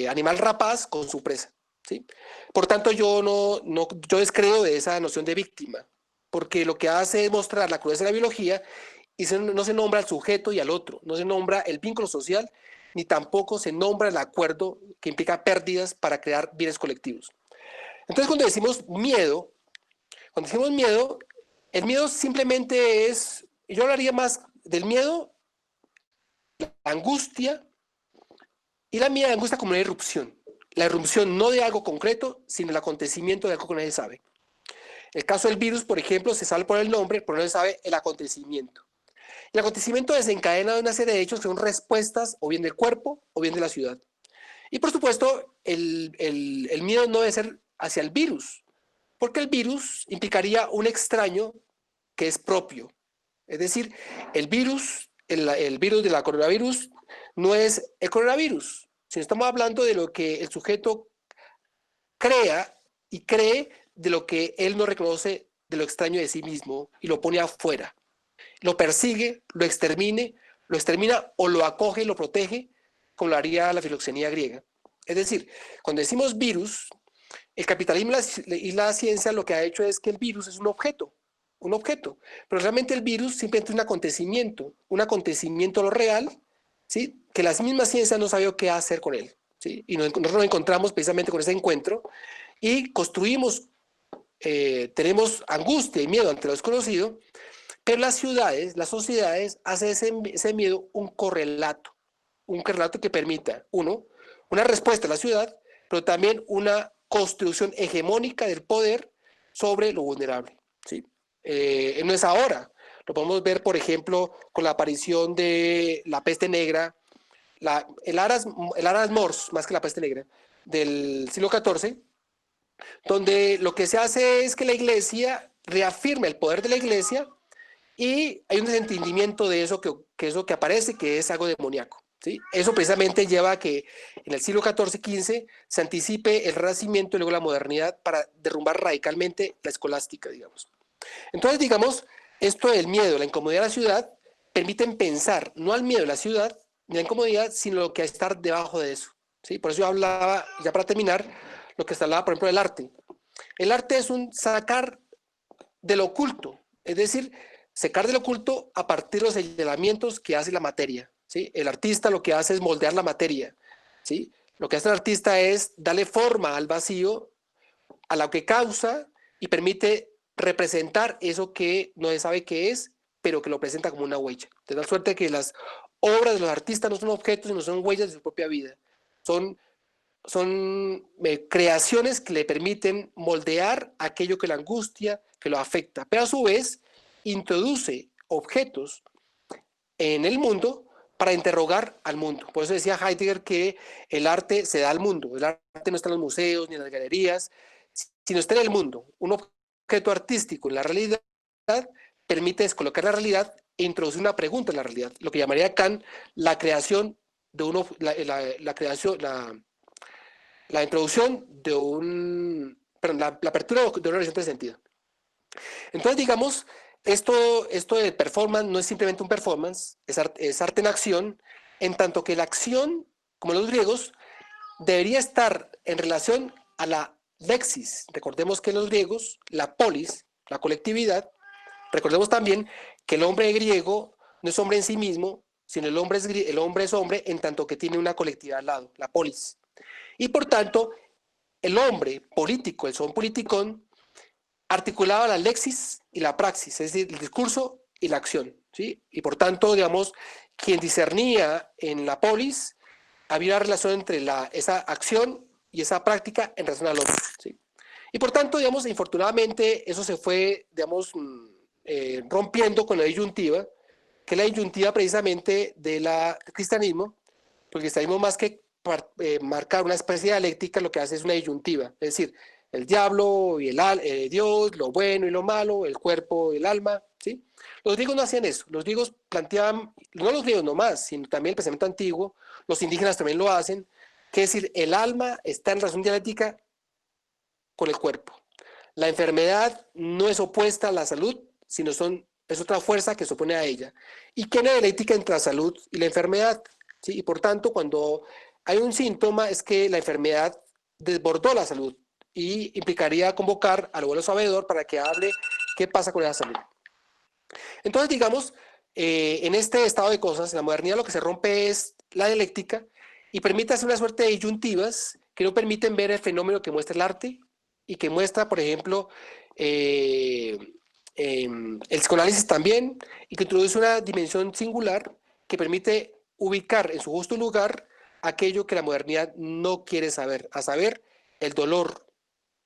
animal rapaz con su presa. ¿Sí? Por tanto, yo descreo de esa noción de víctima, porque lo que hace es mostrar la crudeza de la biología y no se nombra al sujeto y al otro, no se nombra el vínculo social, ni tampoco se nombra el acuerdo que implica pérdidas para crear bienes colectivos. Entonces, cuando decimos miedo, el miedo simplemente es, yo hablaría más del miedo, la angustia, y la angustia como una irrupción. la irrupción no de algo concreto, sino el acontecimiento de algo que nadie sabe. El caso del virus, por ejemplo, se sabe por el nombre, pero no se sabe el acontecimiento. El acontecimiento desencadena una serie de hechos que son respuestas o bien del cuerpo o bien de la ciudad. Y por supuesto, el miedo no debe ser hacia el virus, porque el virus implicaría un extraño que es propio. Es decir, el virus de la coronavirus no es el coronavirus, sino estamos hablando de lo que el sujeto crea y cree de lo que él no reconoce de lo extraño de sí mismo y lo pone afuera. Lo persigue, lo extermina o lo acoge y lo protege, como lo haría la filoxenía griega. Es decir, cuando decimos virus, el capitalismo y la ciencia lo que ha hecho es que el virus es un objeto, pero realmente el virus simplemente es un acontecimiento lo real, ¿sí? Que la misma ciencia no sabe qué hacer con él, ¿sí? Y nosotros nos encontramos precisamente con ese encuentro y construimos, tenemos angustia y miedo ante lo desconocido, pero las ciudades, las sociedades, hacen ese miedo un correlato que permita, uno, una respuesta a la ciudad, pero también una construcción hegemónica del poder sobre lo vulnerable, ¿sí? No es ahora, lo podemos ver, por ejemplo, con la aparición de la peste negra, el Aras Mors, más que la peste negra, del siglo XIV, donde lo que se hace es que la iglesia reafirma el poder de la iglesia y hay un desentendimiento de eso eso que aparece, que es algo demoníaco, ¿sí? Eso precisamente lleva a que en el siglo XIV-XV se anticipe el Renacimiento y luego la modernidad para derrumbar radicalmente la escolástica, digamos. Entonces, digamos, esto del miedo, la incomodidad de la ciudad, permiten pensar no al miedo de la ciudad ni a la incomodidad, sino lo que a estar debajo de eso, ¿sí? Por eso yo hablaba, ya para terminar, lo que se hablaba, por ejemplo, del arte. El arte es un sacar del oculto, es decir, sacar del oculto a partir de los señalamientos que hace la materia, ¿sí? El artista lo que hace es moldear la materia, ¿sí? Lo que hace el artista es darle forma al vacío, a lo que causa y permite representar eso que no se sabe qué es, pero que lo presenta como una huella. De tal suerte que las obras de los artistas no son objetos, sino son huellas de su propia vida. Son creaciones que le permiten moldear aquello que la angustia, que lo afecta, pero a su vez introduce objetos en el mundo para interrogar al mundo. Por eso decía Heidegger que el arte se da al mundo. El arte no está en los museos ni en las galerías, sino está en el mundo. Un objeto artístico en la realidad permite descolocar la realidad e introducir una pregunta en la realidad, lo que llamaría Kant la creación de uno, la introducción de la apertura de un horizonte de sentido. Entonces, digamos, esto de performance no es simplemente un performance, es arte en acción, en tanto que la acción, como los griegos, debería estar en relación a la lexis. Recordemos que los griegos, la polis, la colectividad, recordemos también que el hombre griego no es hombre en sí mismo, sino el hombre es hombre en tanto que tiene una colectividad al lado, la polis. Y por tanto, el hombre político, el son politicón, articulaba la lexis y la praxis, es decir, el discurso y la acción, ¿sí? Y por tanto, digamos, quien discernía en la polis, había una relación entre esa acción y esa práctica en relación al hombre, ¿sí? Y por tanto, digamos, infortunadamente, eso se fue, digamos, rompiendo con la disyuntiva, que es la disyuntiva precisamente del cristianismo, porque el cristianismo más que marcar una especie de dialéctica, lo que hace es una disyuntiva, es decir, el diablo y Dios, lo bueno y lo malo, el cuerpo y el alma, ¿sí? Los griegos no hacían eso, los griegos planteaban, no los griegos nomás, sino también el pensamiento antiguo, los indígenas también lo hacen, que es decir, el alma está en relación dialéctica con el cuerpo. La enfermedad no es opuesta a la salud, sino es otra fuerza que se opone a ella. ¿Y qué es la dialéctica entre la salud y la enfermedad? ¿Sí? Y por tanto, cuando hay un síntoma, es que la enfermedad desbordó la salud y implicaría convocar al abuelo sabedor para que hable qué pasa con esa salud. Entonces, digamos, en este estado de cosas, en la modernidad lo que se rompe es la dialéctica y permite hacer una suerte de disyuntivas que no permiten ver el fenómeno que muestra el arte y que muestra, por ejemplo, el psicoanálisis también, y que introduce una dimensión singular que permite ubicar en su justo lugar aquello que la modernidad no quiere saber, a saber, el dolor,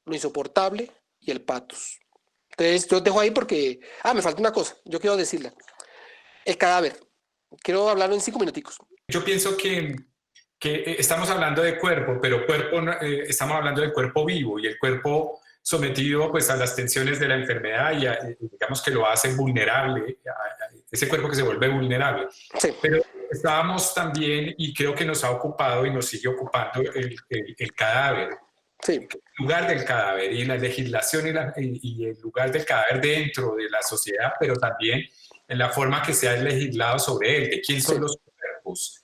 lo insoportable y el pathos. Entonces, yo dejo ahí porque... me falta una cosa, yo quiero decirla. El cadáver. Quiero hablarlo en 5 minuticos. Yo pienso que estamos hablando de cuerpo, pero estamos hablando del cuerpo vivo, y el cuerpo sometido pues a las tensiones de la enfermedad, y digamos que lo hace vulnerable, ese cuerpo que se vuelve vulnerable. Sí. Pero estábamos también, y creo que nos ha ocupado y nos sigue ocupando el cadáver. Sí. El lugar del cadáver y la legislación y el lugar del cadáver dentro de la sociedad, pero también en la forma que se ha legislado sobre él, de quién son los cuerpos,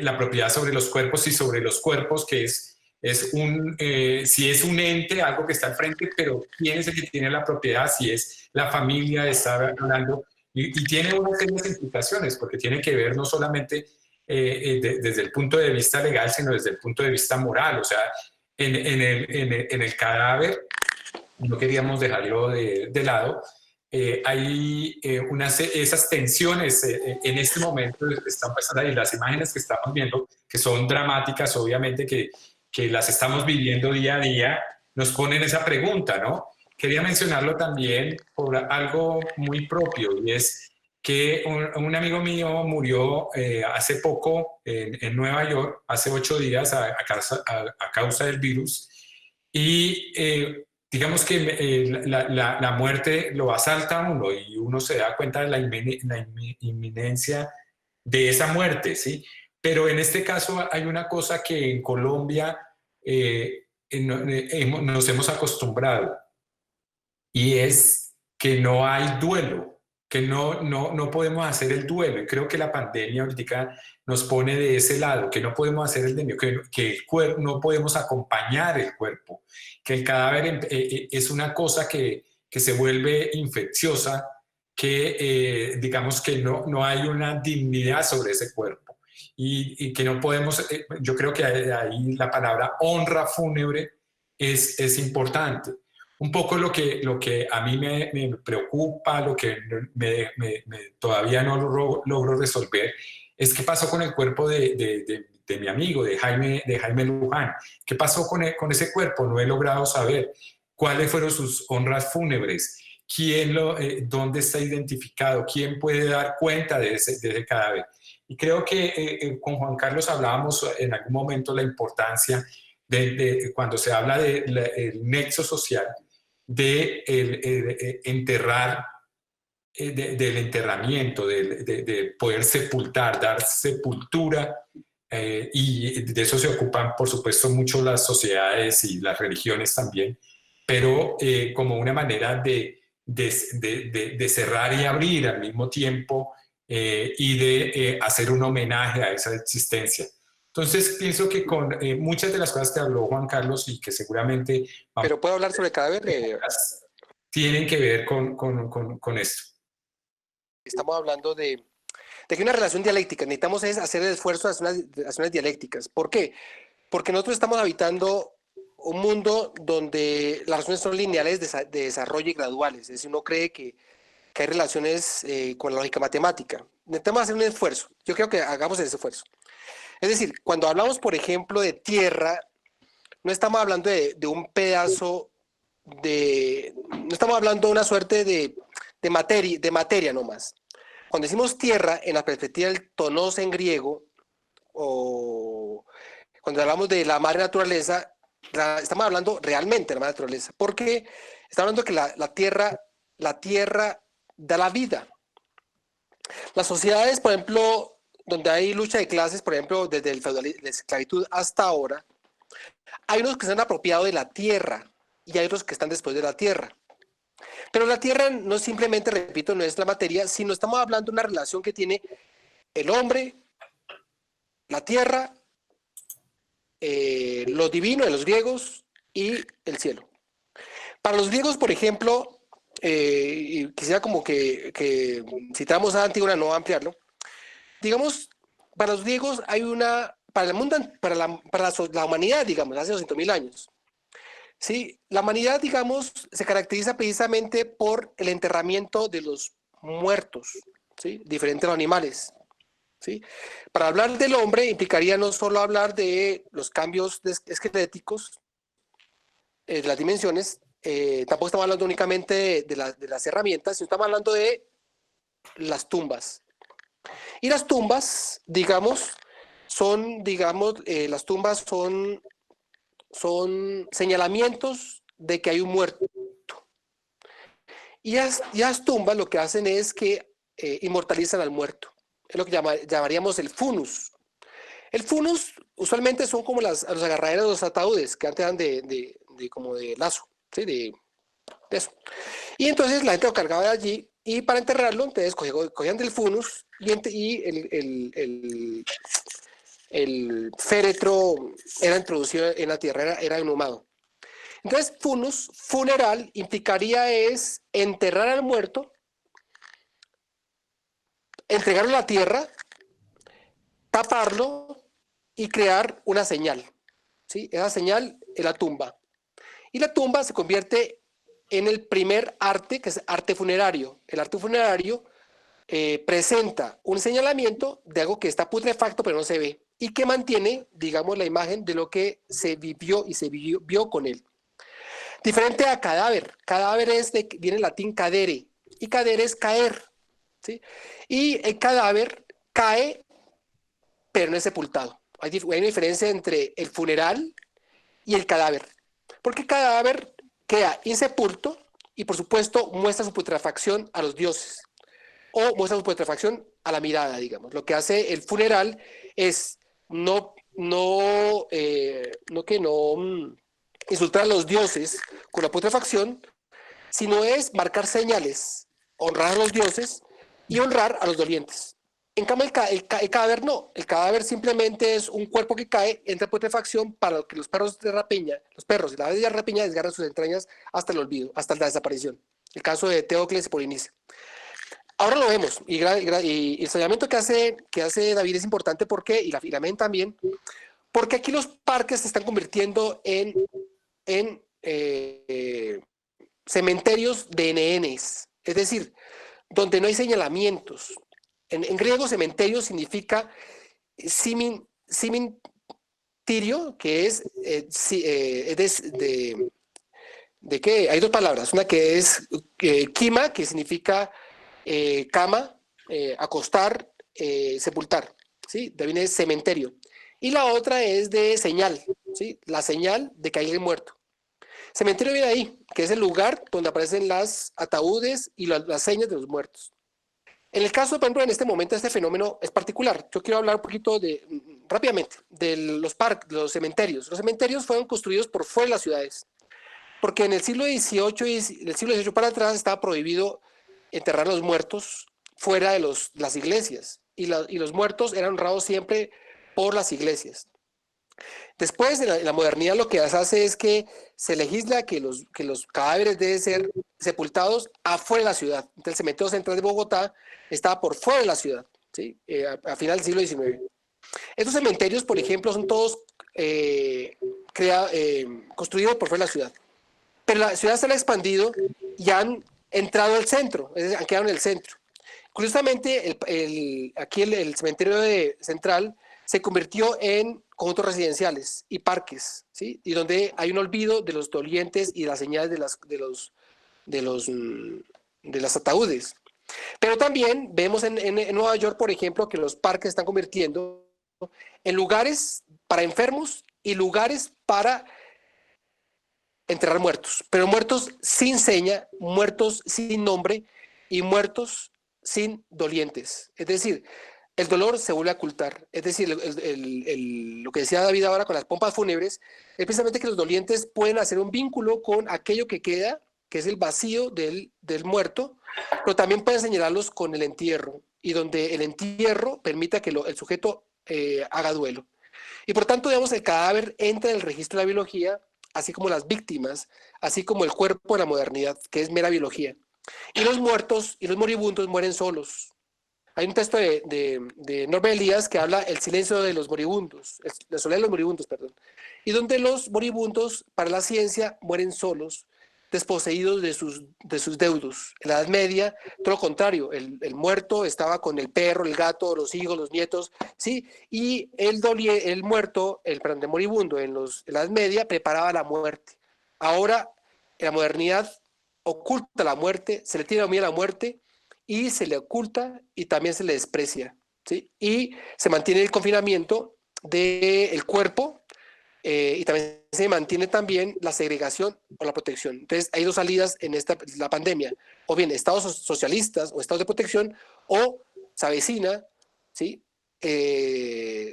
la propiedad sobre los cuerpos y sobre los cuerpos, que si es un ente, algo que está al frente, pero quién es el que tiene la propiedad, si es la familia, está hablando, y tiene unas serias implicaciones, porque tiene que ver no solamente desde el punto de vista legal, sino desde el punto de vista moral. O sea, en el cadáver, no queríamos dejarlo de lado, hay esas tensiones en este momento están pasando ahí. Las imágenes que estamos viendo, que son dramáticas, obviamente, que las estamos viviendo día a día, nos ponen esa pregunta, ¿no? Quería mencionarlo también por algo muy propio, y es que un amigo mío murió hace poco en Nueva York, hace 8 días, a causa del virus, y digamos que la muerte lo asalta a uno, y uno se da cuenta de la inminencia de esa muerte, ¿sí? Pero en este caso hay una cosa que en Colombia nos hemos acostumbrado, y es que no hay duelo, que no podemos hacer el duelo. Y creo que la pandemia ahorita nos pone de ese lado, que no podemos hacer el duelo, que el cuerpo, no podemos acompañar el cuerpo, que el cadáver es una cosa que se vuelve infecciosa, que digamos que no hay una dignidad sobre ese cuerpo. Y que no podemos, yo creo que ahí la palabra honra fúnebre es importante. Un poco lo que a mí me preocupa, lo que todavía no logro resolver, es qué pasó con el cuerpo de mi amigo, de Jaime Luján. ¿Qué pasó con ese cuerpo? No he logrado saber cuáles fueron sus honras fúnebres, dónde está identificado, quién puede dar cuenta de ese cadáver. Y creo que con Juan Carlos hablábamos en algún momento la importancia de cuando se habla del nexo social, de enterrar, del enterramiento, de poder sepultar, dar sepultura, y de eso se ocupan, por supuesto, mucho las sociedades y las religiones también, pero como una manera de cerrar y abrir al mismo tiempo, y de hacer un homenaje a esa existencia. Entonces, pienso que con muchas de las cosas que habló Juan Carlos, y que seguramente... ¿Pero puedo hablar sobre el cadáver? Tienen que ver con esto. Estamos hablando de que una relación dialéctica, necesitamos hacer el esfuerzo de hacer unas dialécticas. ¿Por qué? Porque nosotros estamos habitando un mundo donde las relaciones son lineales de desarrollo y graduales. Es decir, uno cree que hay relaciones con la lógica matemática. Necesitamos hacer un esfuerzo. Yo creo que hagamos ese esfuerzo. Es decir, cuando hablamos, por ejemplo, de tierra, no estamos hablando de un pedazo no estamos hablando de una suerte de materia nomás. Cuando decimos tierra, en la perspectiva del tonos en griego, o cuando hablamos de la madre naturaleza, estamos hablando realmente de la madre naturaleza, porque estamos hablando que la tierra da la vida. Las sociedades, por ejemplo, donde hay lucha de clases, por ejemplo, desde el feudalismo, la esclavitud hasta ahora, hay unos que se han apropiado de la tierra y hay otros que están después de la tierra. Pero la tierra no simplemente, repito, no es la materia, sino estamos hablando de una relación que tiene el hombre, la tierra, lo divino de los griegos y el cielo. Para los griegos, por ejemplo, y quisiera como que citamos a Antígona, no ampliarlo, digamos, para los griegos hay para el mundo, para la humanidad, digamos, hace 200.000 años, ¿sí? La humanidad, digamos, se caracteriza precisamente por el enterramiento de los muertos, ¿sí? Diferente a los animales, ¿sí? Para hablar del hombre implicaría no solo hablar de los cambios esqueléticos, las dimensiones, tampoco estamos hablando únicamente de las herramientas, sino estamos hablando de las tumbas. Y las tumbas, digamos, las tumbas son señalamientos de que hay un muerto. Y las tumbas lo que hacen es que inmortalizan al muerto. Es lo que llamaríamos el funus. El funus usualmente son como los agarraderas de los ataúdes que antes eran como de lazo, ¿sí? De eso. Y entonces la gente lo cargaba de allí y para enterrarlo, entonces cogían del funus y el féretro era introducido en la tierra, era inhumado. Entonces, funeral, implicaría es enterrar al muerto, entregarlo a la tierra, taparlo y crear una señal. ¿Sí? Esa señal es la tumba. Y la tumba se convierte en el primer arte, que es arte funerario. El arte funerario presenta un señalamiento de algo que está putrefacto pero no se ve y que mantiene, digamos, la imagen de lo que se vivió y se vio con él. Diferente a cadáver. Cadáver viene del latín cadere y cadere es caer. ¿Sí? Y el cadáver cae pero no es sepultado. Hay una diferencia entre el funeral y el cadáver. Porque el cadáver queda insepulto y por supuesto muestra su putrefacción a los dioses o muestra su putrefacción a la mirada, digamos. Lo que hace el funeral es no insultar a los dioses con la putrefacción, sino es marcar señales, honrar a los dioses y honrar a los dolientes. En cambio, el cadáver no. El cadáver simplemente es un cuerpo que cae, entra en putrefacción para que los perros y las aves de rapiña desgarren sus entrañas hasta el olvido, hasta la desaparición. El caso de Teocles y Polinice. Ahora lo vemos, y el señalamiento que hace David es importante porque, y la men también, porque aquí los parques se están convirtiendo en cementerios de NNs, es decir, donde no hay señalamientos. En griego, cementerio significa simintirio, que es de qué? Hay dos palabras, una que es kima, que significa cama, acostar, sepultar, ¿sí? De ahí viene cementerio. Y la otra es de señal, ¿sí? La señal de que hay alguien muerto. Cementerio viene ahí, que es el lugar donde aparecen las ataúdes y las señas de los muertos. En el caso, por ejemplo, en este momento, este fenómeno es particular. Yo quiero hablar un poquito rápidamente de los cementerios. Los cementerios fueron construidos por fuera de las ciudades, porque en el siglo XVIII y del siglo XVIII para atrás estaba prohibido enterrar a los muertos fuera de las iglesias, y los muertos eran honrados siempre por las iglesias. Después, en la modernidad, lo que se hace es que se legisla que los cadáveres deben ser sepultados afuera de la ciudad. Entonces, el cementerio central de Bogotá estaba por fuera de la ciudad, ¿sí? A final del siglo XIX. Estos cementerios, por ejemplo, son todos construidos por fuera de la ciudad. Pero la ciudad se ha expandido y han entrado al centro, es decir, han quedado en el centro. Curiosamente, aquí el cementerio central se convirtió en conjuntos residenciales y parques, ¿sí? Y donde hay un olvido de los dolientes y de las señales de los ataúdes. Pero también vemos en Nueva York, por ejemplo, que los parques se están convirtiendo en lugares para enfermos y lugares para enterrar muertos, pero muertos sin seña, muertos sin nombre y muertos sin dolientes. Es decir, el dolor se vuelve a ocultar. Es decir, lo que decía David ahora con las pompas fúnebres, es precisamente que los dolientes pueden hacer un vínculo con aquello que queda, que es el vacío del muerto, pero también pueden señalarlos con el entierro, y donde el entierro permita que el sujeto haga duelo. Y por tanto, digamos, el cadáver entra en el registro de la biología, así como las víctimas, así como el cuerpo en la modernidad, que es mera biología. Y los muertos y los moribundos mueren solos. Hay un texto de Norbert Elias que habla el silencio de los moribundos, la soledad de los moribundos, perdón. Y donde los moribundos, para la ciencia, mueren solos, desposeídos de sus deudos. En la Edad Media, todo lo contrario, el muerto estaba con el perro, el gato, los hijos, los nietos, ¿sí? Y el muerto, perdón, el moribundo en la Edad Media preparaba la muerte. Ahora, en la modernidad, oculta la muerte, se le tiene miedo a la muerte y se le oculta y también se le desprecia, ¿sí? Y se mantiene el confinamiento del cuerpo, y también se mantiene también la segregación o la protección. Entonces, hay dos salidas en la pandemia, o bien estados socialistas o estados de protección, o se avecina, ¿sí?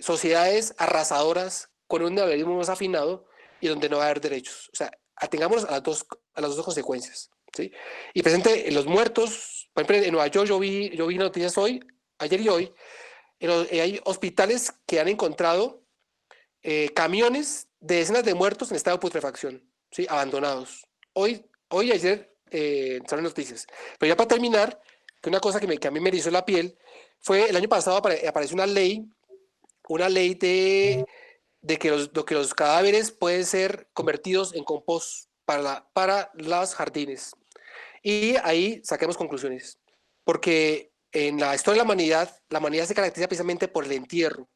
Sociedades arrasadoras con un neoliberalismo más afinado y donde no va a haber derechos. O sea, atengamos a las dos consecuencias, ¿sí? Y presente en los muertos, por ejemplo, en Nueva York yo vi noticias ayer y hoy, hay hospitales que han encontrado camiones de decenas de muertos en estado de putrefacción, ¿sí? Abandonados. Hoy y ayer salen noticias. Pero ya para terminar, que una cosa que a mí me erizó la piel fue el año pasado apareció una ley de que los cadáveres pueden ser convertidos en compost para los jardines. Y ahí saquemos conclusiones. Porque en la historia de la humanidad se caracteriza precisamente por el entierro,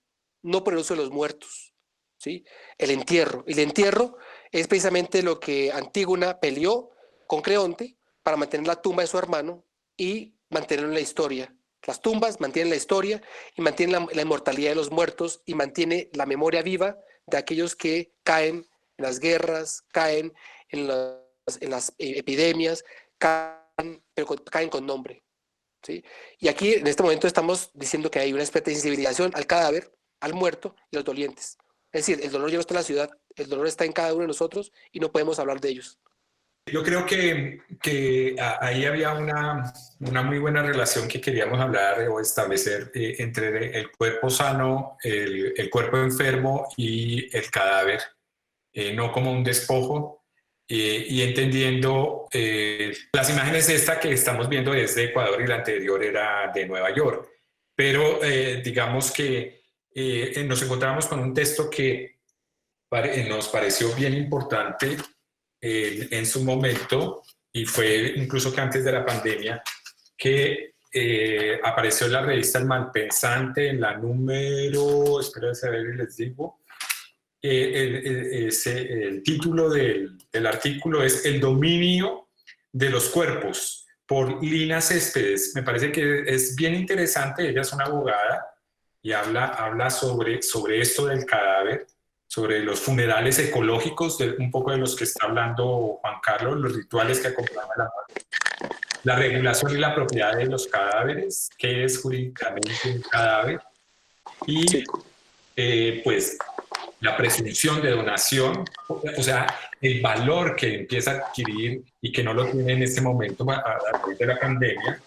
no por el uso de los muertos, ¿sí? El entierro. Y el entierro es precisamente lo que Antígona peleó con Creonte para mantener la tumba de su hermano y mantenerlo en la historia. Las tumbas mantienen la historia y mantienen la inmortalidad de los muertos y mantiene la memoria viva de aquellos que caen en las guerras, caen en las epidemias, pero caen con nombre, ¿sí? Y aquí, en este momento, estamos diciendo que hay una especie de sensibilización al cadáver, al muerto y a los dolientes. Es decir, el dolor ya no está en la ciudad, el dolor está en cada uno de nosotros y no podemos hablar de ellos. Yo creo que ahí había una muy buena relación que queríamos hablar o establecer entre el cuerpo sano, el cuerpo enfermo y el cadáver, no como un despojo, y entendiendo las imágenes de esta que estamos viendo es de Ecuador y la anterior era de Nueva York, pero digamos que nos encontramos con un texto que nos pareció bien importante en su momento, y fue incluso que antes de la pandemia, que apareció en la revista El Malpensante, en la número, espero saber y les digo, el título del artículo es El dominio de los cuerpos, por Lina Céspedes. Me parece que es bien interesante, ella es una abogada y habla sobre esto del cadáver, sobre los funerales ecológicos, un poco de los que está hablando Juan Carlos, los rituales que acompañan a la muerte, la regulación y la propiedad de los cadáveres, qué es jurídicamente un cadáver, y Sí. pues la presunción de donación, o sea, el valor que empieza a adquirir y que no lo tiene en este momento a raíz de la pandemia,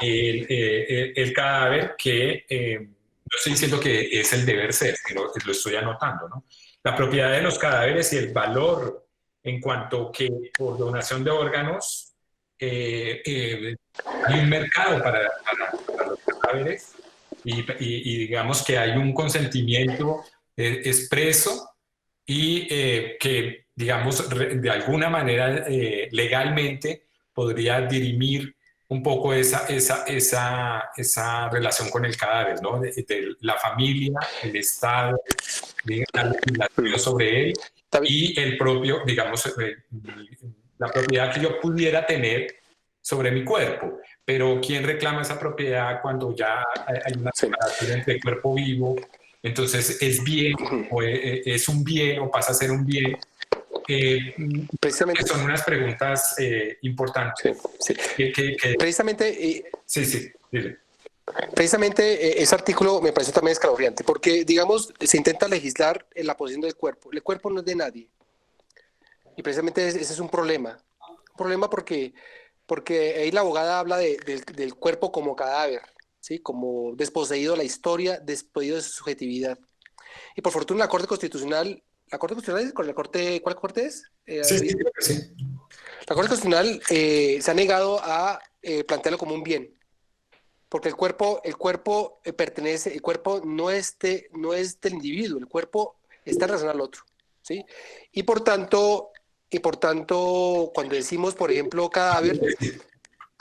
el cadáver que no estoy diciendo que es el deber ser, sino lo estoy anotando, ¿no? La propiedad de los cadáveres y el valor en cuanto que por donación de órganos hay un mercado para los cadáveres y digamos que hay un consentimiento expreso y que, digamos, de alguna manera legalmente podría dirimir un poco esa relación con el cadáver, ¿no? De la familia, el Estado, la legislación sobre él y el propio, digamos, la propiedad que yo pudiera tener sobre mi cuerpo. Pero ¿quién reclama esa propiedad cuando ya hay una separación entre el cuerpo vivo? Entonces, ¿es bien o es un bien o pasa a ser un bien? Precisamente, son unas preguntas importantes. sí, sí. Precisamente, sí, sí, dile. Precisamente ese artículo me pareció también escalofriante, porque, digamos, se intenta legislar en la posición del cuerpo. El cuerpo no es de nadie. Y precisamente ese es un problema. Un problema porque ahí la abogada habla del cuerpo como cadáver, ¿sí? Como desposeído de la historia, desposeído de su subjetividad. Y por fortuna la Corte Constitucional, ¿cuál corte es? Sí, sí, creo que sí. La Corte Constitucional se ha negado a plantearlo como un bien, porque el cuerpo pertenece, el cuerpo no es del individuo, el cuerpo está en relación al otro, ¿sí? Y por tanto, y por tanto, cuando decimos, por ejemplo, cadáver,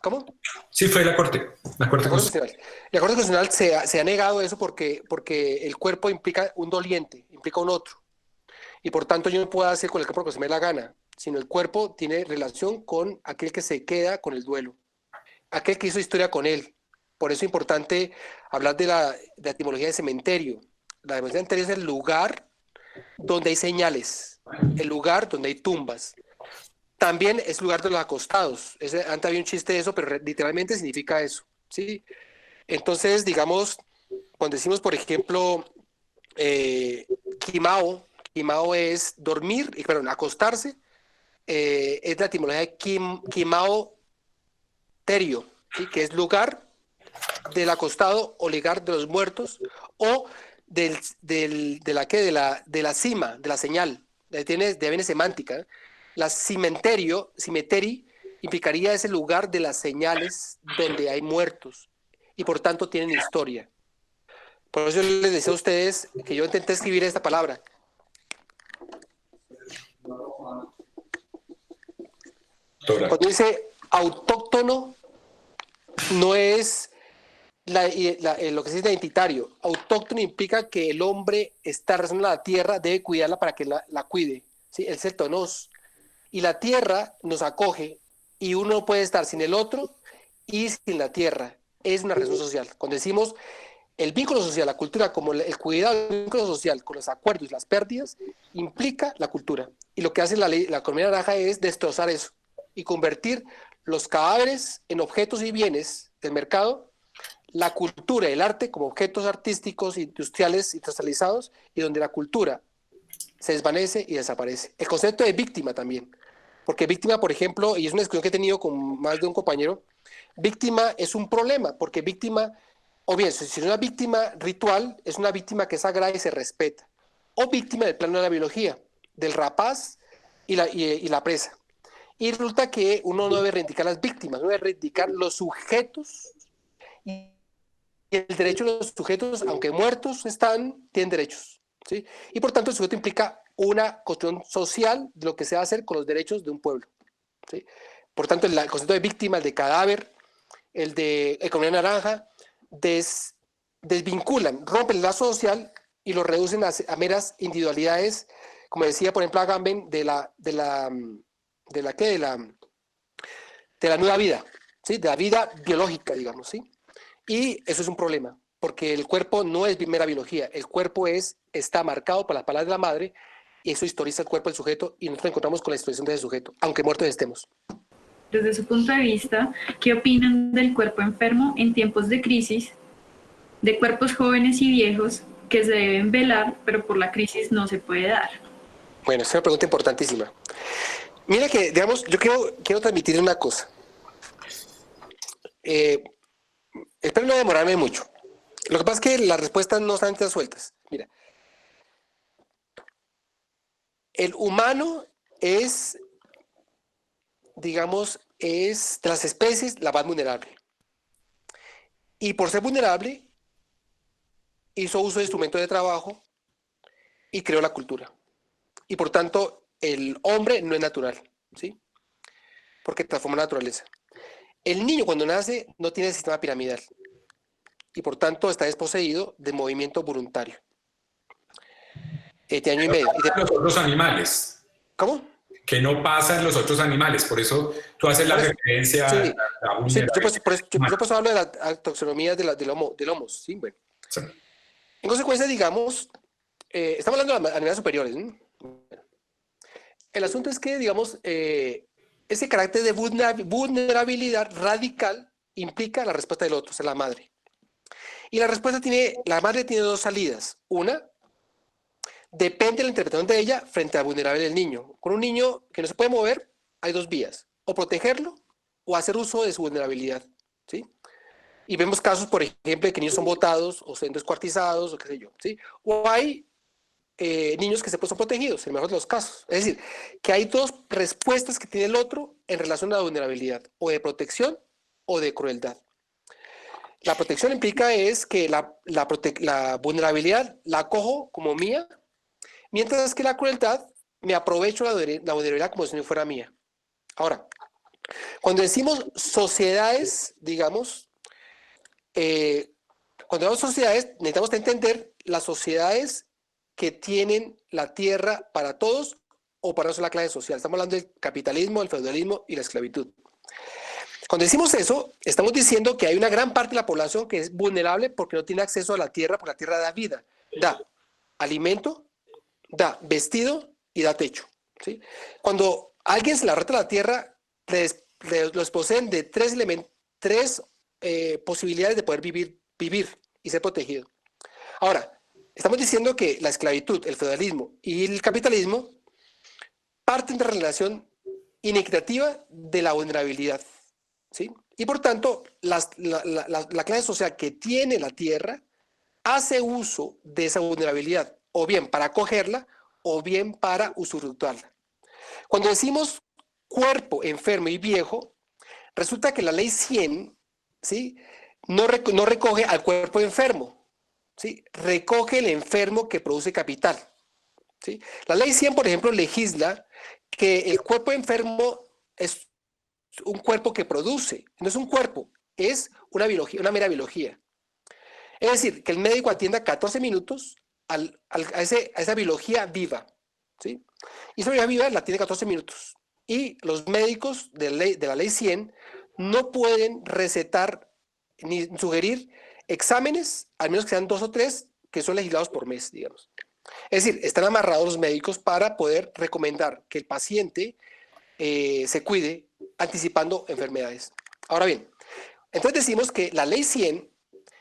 ¿cómo? Sí, fue la Corte La Corte Constitucional. Constitucional. La Corte Constitucional se ha negado eso porque el cuerpo implica un doliente, implica un otro. Y por tanto yo no puedo hacer con el cuerpo lo que se me dé la gana, sino el cuerpo tiene relación con aquel que se queda con el duelo, aquel que hizo historia con él. Por eso es importante hablar de la etimología de cementerio. La etimología de cementerio es el lugar donde hay señales, el lugar donde hay tumbas. También es lugar de los acostados. Antes había un chiste de eso, pero literalmente significa eso, ¿sí? Entonces, digamos, cuando decimos, por ejemplo, Quimao es dormir, perdón, acostarse, es la etimología de Quimao terio, ¿sí? Que es lugar del acostado o lugar de los muertos o de la cima, de la señal. Viene semántica. ¿Eh? La cimeteri, implicaría ese lugar de las señales donde hay muertos y por tanto tienen historia. Por eso les decía a ustedes que yo intenté escribir esta palabra. Cuando dice autóctono, no es lo que se dice identitario. Autóctono implica que el hombre está relacionado a la tierra, debe cuidarla para que la cuide. ¿Sí? El celtonos. Y la tierra nos acoge y uno no puede estar sin el otro y sin la tierra. Es una relación social. Cuando decimos el vínculo social, la cultura, como el cuidado del vínculo social con los acuerdos y las pérdidas, implica la cultura. Y lo que hace la economía naranja es destrozar eso y convertir los cadáveres en objetos y bienes del mercado, la cultura y el arte como objetos artísticos, industriales, industrializados, y donde la cultura se desvanece y desaparece. El concepto de víctima también, porque víctima, por ejemplo, y es una discusión que he tenido con más de un compañero, víctima es un problema, porque víctima, o bien, si es una víctima ritual, es una víctima que es sagrada y se respeta, o víctima del plano de la biología, del rapaz y la presa. Y resulta que uno no debe reivindicar las víctimas, no debe reivindicar los sujetos y el derecho de los sujetos, aunque muertos están, tienen derechos. ¿Sí? Y por tanto el sujeto implica una cuestión social de lo que se va a hacer con los derechos de un pueblo. ¿Sí? Por tanto, el concepto de víctima, el de cadáver, el de economía naranja, desvinculan, rompen el lazo social y lo reducen a meras individualidades, como decía, por ejemplo, Agamben, de la nueva vida, ¿sí? De la vida biológica, digamos, ¿sí? Y eso es un problema, porque el cuerpo no es mera biología, el cuerpo está marcado por las palabras de la madre y eso historiza el cuerpo del sujeto y nosotros encontramos con la historización de ese sujeto, aunque muertos estemos. Desde su punto de vista, ¿qué opinan del cuerpo enfermo en tiempos de crisis, de cuerpos jóvenes y viejos que se deben velar, pero por la crisis no se puede dar? Bueno, es una pregunta importantísima. Mira que, digamos, yo quiero transmitir una cosa. Espero no demorarme mucho. Lo que pasa es que las respuestas no están tan sueltas. Mira, el humano es, digamos, es de las especies la más vulnerable. Y por ser vulnerable, hizo uso de instrumentos de trabajo y creó la cultura. Y por tanto, el hombre no es natural, ¿sí? Porque transforma la naturaleza. El niño cuando nace no tiene sistema piramidal y por tanto está desposeído de movimiento voluntario. De año y medio. Los otros animales. ¿Cómo? Que no pasa en los otros animales, por eso tú haces la referencia sí, a la vulnerabilidad. Sí, yo pues hablo de la taxonomía del homo, ¿sí? Bueno. Sí. En consecuencia, digamos, estamos hablando de animales superiores, ¿no? El asunto es que, digamos, ese carácter de vulnerabilidad radical implica la respuesta del otro, o sea, la madre. Y la madre tiene dos salidas. Una, depende de la interpretación de ella frente a la vulnerabilidad del niño. Con un niño que no se puede mover, hay dos vías. O protegerlo o hacer uso de su vulnerabilidad. ¿Sí? Y vemos casos, por ejemplo, de que niños son botados o son descuartizados o qué sé yo. ¿Sí? O hay niños que son protegidos, en el mejor de los casos. Es decir, que hay dos respuestas que tiene el otro en relación a la vulnerabilidad, o de protección o de crueldad. La protección implica es que la vulnerabilidad la acojo como mía, mientras que la crueldad me aprovecho la vulnerabilidad como si no fuera mía. Ahora, cuando decimos sociedades, digamos, cuando hablamos de sociedades, necesitamos entender las sociedades que tienen la tierra para todos o para una sola clase social. Estamos hablando del capitalismo, el feudalismo y la esclavitud. Cuando decimos eso, estamos diciendo que hay una gran parte de la población que es vulnerable porque no tiene acceso a la tierra, porque la tierra da vida, da alimento, da vestido y da techo, ¿sí? Cuando alguien se le arrebata la tierra, los poseen de tres posibilidades de poder vivir y ser protegido. Ahora, estamos diciendo que la esclavitud, el feudalismo y el capitalismo parten de la relación inequitativa de la vulnerabilidad, ¿sí? Y por tanto, la clase social que tiene la tierra hace uso de esa vulnerabilidad, o bien para acogerla, o bien para usufructuarla. Cuando decimos cuerpo enfermo y viejo, resulta que la ley 100, ¿sí?, no recoge al cuerpo enfermo, ¿sí?, recoge el enfermo que produce capital, ¿sí? La ley 100, por ejemplo, legisla que el cuerpo enfermo es un cuerpo que produce, no es un cuerpo, es una mera biología. Es decir, que el médico atienda 14 minutos a esa biología viva, ¿sí? Y esa biología viva la tiene 14 minutos. Y los médicos de la ley 100 no pueden recetar ni sugerir exámenes, al menos que sean 2 o 3, que son legislados por mes, digamos. Es decir, están amarrados los médicos para poder recomendar que el paciente se cuide anticipando enfermedades. Ahora bien, entonces decimos que la ley 100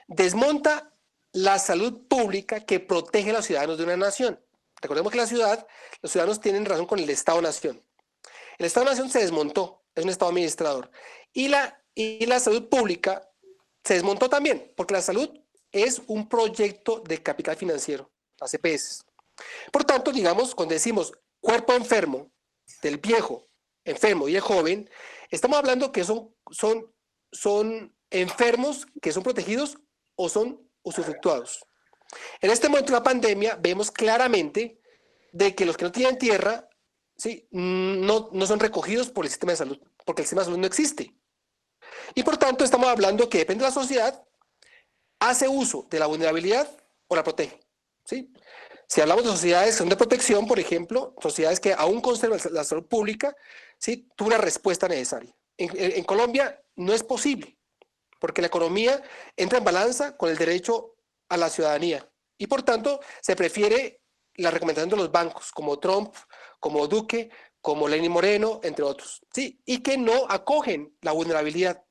desmonta la salud pública que protege a los ciudadanos de una nación. Recordemos que los ciudadanos tienen relación con el Estado-Nación. El Estado-Nación se desmontó, es un Estado administrador. Y la salud pública se desmontó también, porque la salud es un proyecto de capital financiero, las EPS. Por tanto, digamos, cuando decimos cuerpo enfermo del viejo, enfermo y el joven, estamos hablando que son enfermos que son protegidos o son usufructuados. En este momento de la pandemia vemos claramente de que los que no tienen tierra, ¿sí?, no son recogidos por el sistema de salud, porque el sistema de salud no existe. Y por tanto estamos hablando que depende de la sociedad, hace uso de la vulnerabilidad o la protege, ¿sí? Si hablamos de sociedades que son de protección, por ejemplo, sociedades que aún conservan la salud pública, ¿sí?, tuvo una respuesta necesaria. En Colombia no es posible, porque la economía entra en balanza con el derecho a la ciudadanía. Y por tanto, se prefiere la recomendación de los bancos, como Trump, como Duque, como Lenín Moreno, entre otros, ¿sí?, y que no acogen la vulnerabilidad,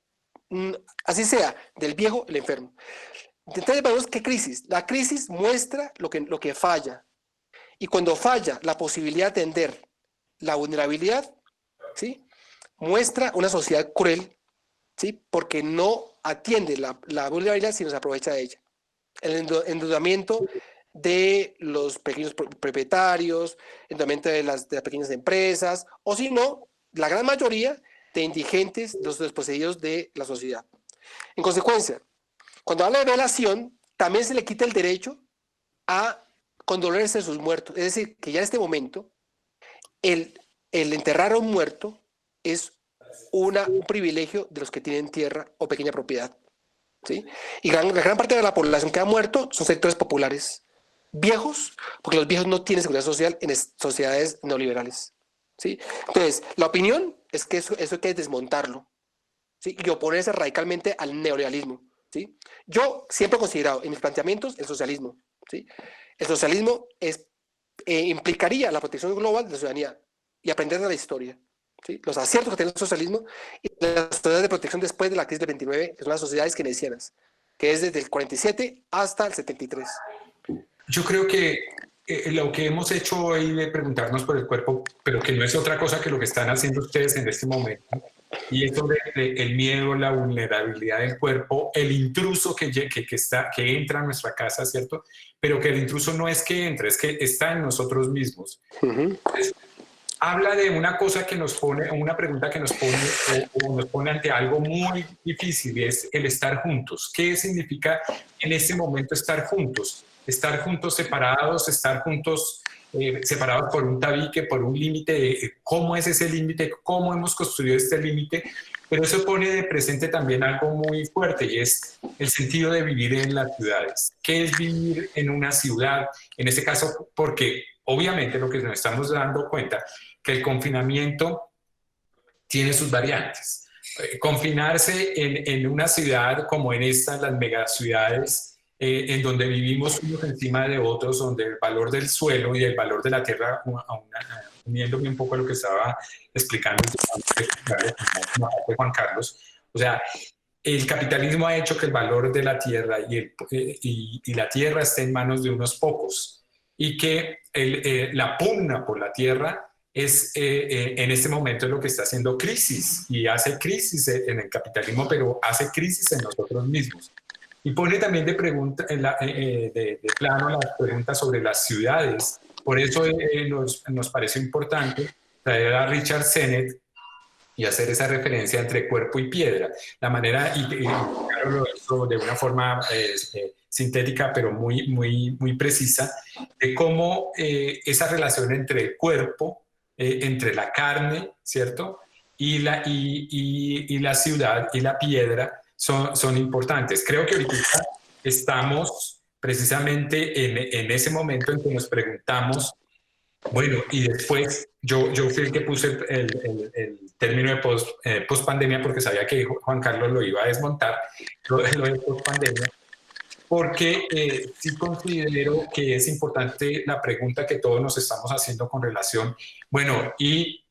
así sea, del viejo, el enfermo. Entonces vemos qué crisis. La crisis muestra lo que falla. Y cuando falla la posibilidad de atender la vulnerabilidad, ¿sí?, muestra una sociedad cruel, ¿sí?, porque no atiende la vulnerabilidad, sino se aprovecha de ella. El endeudamiento de los pequeños propietarios, endeudamiento de las pequeñas empresas, o si no, la gran mayoría de indigentes, los desposeídos de la sociedad. En consecuencia, cuando habla de velación, también se le quita el derecho a condolerse de sus muertos. Es decir, que ya en este momento, el enterrar a un muerto es un privilegio de los que tienen tierra o pequeña propiedad, ¿sí? Y la gran parte de la población que ha muerto son sectores populares, viejos, porque los viejos no tienen seguridad social en sociedades neoliberales, ¿sí? Entonces, la opinión es que eso hay que desmontarlo, ¿sí?, y oponerse radicalmente al neoliberalismo, ¿sí? Yo siempre he considerado en mis planteamientos el socialismo, ¿sí? El socialismo implicaría la protección global de la ciudadanía y aprender de la historia, ¿sí? Los aciertos que tiene el socialismo y las sociedades de protección después de la crisis del 29, que son las sociedades keynesianas, que es desde el 47 hasta el 73. Yo creo que lo que hemos hecho hoy de preguntarnos por el cuerpo, pero que no es otra cosa que lo que están haciendo ustedes en este momento, y es sobre el miedo, la vulnerabilidad del cuerpo, el intruso que entra a nuestra casa, ¿cierto? Pero que el intruso no es que entre, es que está en nosotros mismos. Entonces, habla de una cosa que nos pone, una pregunta que nos pone ante algo muy difícil, y es el estar juntos. ¿Qué significa en este momento estar juntos? Estar juntos separados, estar juntos separados por un tabique, por un límite de cómo es ese límite, cómo hemos construido este límite, pero eso pone de presente también algo muy fuerte y es el sentido de vivir en las ciudades. ¿Qué es vivir en una ciudad? En este caso, porque obviamente lo que nos estamos dando cuenta que el confinamiento tiene sus variantes. Confinarse en una ciudad como en esta, las megaciudades, en donde vivimos unos encima de otros, donde el valor del suelo y el valor de la tierra, uniéndome un poco a lo que estaba explicando Juan Carlos, o sea, el capitalismo ha hecho que el valor de la tierra y la tierra esté en manos de unos pocos y que la pugna por la tierra es en este momento es lo que está haciendo crisis y hace crisis en el capitalismo, pero hace crisis en nosotros mismos. Y pone también de plano las preguntas sobre las ciudades. Por eso nos pareció importante traer a Richard Sennett y hacer esa referencia entre cuerpo y piedra. La manera, y claro, lo hizo de una forma sintética, pero muy precisa, de cómo esa relación entre el cuerpo, entre la carne, ¿cierto? Y la ciudad y la piedra son importantes. Creo que ahorita estamos precisamente en ese momento en que nos preguntamos, bueno, y después yo fui el que puse el término de post-pandemia porque sabía que Juan Carlos lo iba a desmontar, lo de post-pandemia, porque sí considero que es importante la pregunta que todos nos estamos haciendo con relación, bueno, ¿y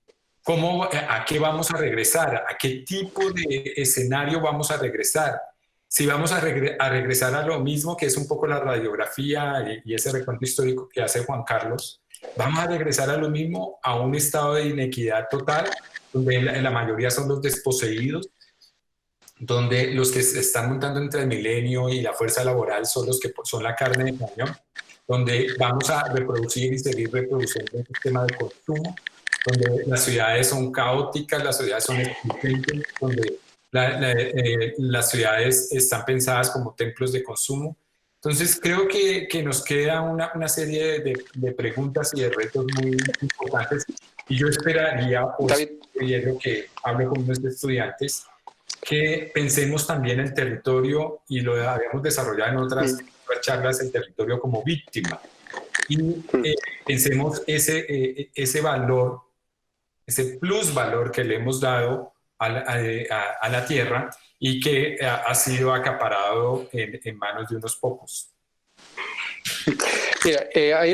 a qué vamos a regresar? ¿A qué tipo de escenario vamos a regresar? Si vamos a regresar a lo mismo, que es un poco la radiografía y ese recuento histórico que hace Juan Carlos, vamos a regresar a lo mismo, a un estado de inequidad total, donde la mayoría son los desposeídos, donde los que se están montando entre el milenio y la fuerza laboral son los que son la carne de cañón, donde vamos a reproducir y seguir reproduciendo el sistema de consumo, donde las ciudades son caóticas, las ciudades son exigentes, donde las ciudades están pensadas como templos de consumo. Entonces creo que nos queda una serie de preguntas y de retos muy importantes y yo esperaría, lo que hablo con nuestros estudiantes, que pensemos también el territorio, y lo habíamos desarrollado en otras charlas, el territorio como víctima. Y pensemos ese valor, ese plusvalor que le hemos dado a la tierra y que ha sido acaparado en manos de unos pocos. Mira, hay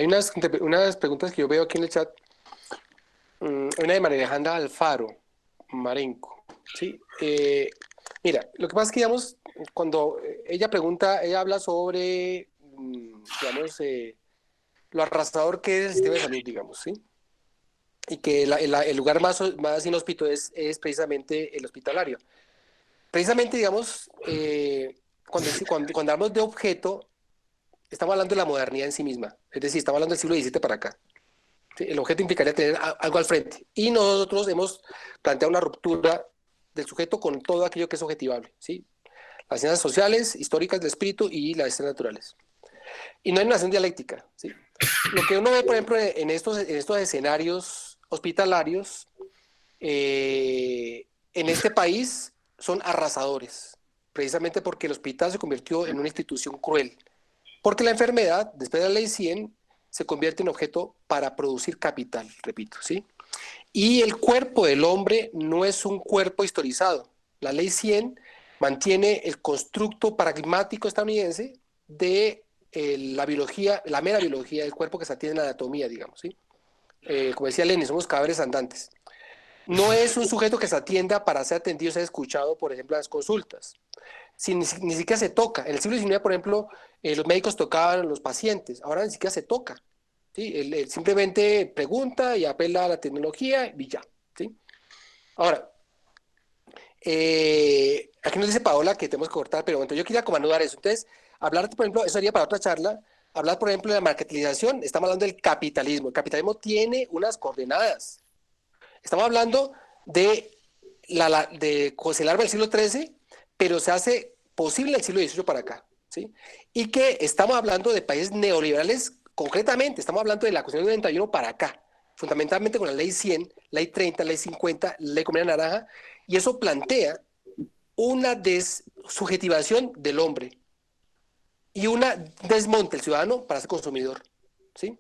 unas preguntas que yo veo aquí en el chat. Una de María Alejandra Alfaro Marenco. ¿Sí? Mira, lo que pasa es que, digamos, cuando ella pregunta, ella habla sobre, digamos, lo arrasador que es el sistema de salud, digamos, ¿sí? Y que el lugar más inhóspito es precisamente el hospitalario. Precisamente, digamos, cuando hablamos de objeto, estamos hablando de la modernidad en sí misma. Es decir, estamos hablando del siglo XVII para acá. ¿Sí? El objeto implicaría tener algo al frente. Y nosotros hemos planteado una ruptura del sujeto con todo aquello que es objetivable, ¿sí? Las ciencias sociales, históricas del espíritu y las ciencias naturales. Y no hay una acción dialéctica, ¿sí? Lo que uno ve, por ejemplo, en estos escenarios hospitalarios en este país son arrasadores, precisamente porque el hospital se convirtió en una institución cruel, porque la enfermedad, después de la ley 100, se convierte en objeto para producir capital, repito, ¿sí? Y el cuerpo del hombre no es un cuerpo historizado. La ley 100 mantiene el constructo pragmático estadounidense de la biología, la mera biología del cuerpo que se atiende en la anatomía, digamos, ¿sí? Como decía Lenin, somos cadáveres andantes. No es un sujeto que se atienda para ser atendido, ser escuchado, por ejemplo, en las consultas. Ni siquiera se toca. En el siglo XIX, por ejemplo, los médicos tocaban a los pacientes. Ahora ni siquiera se toca. ¿Sí? Él simplemente pregunta y apela a la tecnología y ya. ¿Sí? Ahora, aquí nos dice Paola que tenemos que cortar, pero bueno, yo quería como anudar eso. Entonces, hablar, por ejemplo, eso sería para otra charla. Hablar, por ejemplo, de la mercantilización, estamos hablando del capitalismo. El capitalismo tiene unas coordenadas. Estamos hablando de el árbol del siglo XIII, pero se hace posible el siglo XVIII para acá, ¿sí? Y que estamos hablando de países neoliberales concretamente, estamos hablando de la Constitución del 91 para acá, fundamentalmente con la Ley 100, Ley 30, Ley 50, Ley Comuna Naranja, y eso plantea una desubjetivación del hombre y una desmonte del ciudadano para ser consumidor, ¿sí?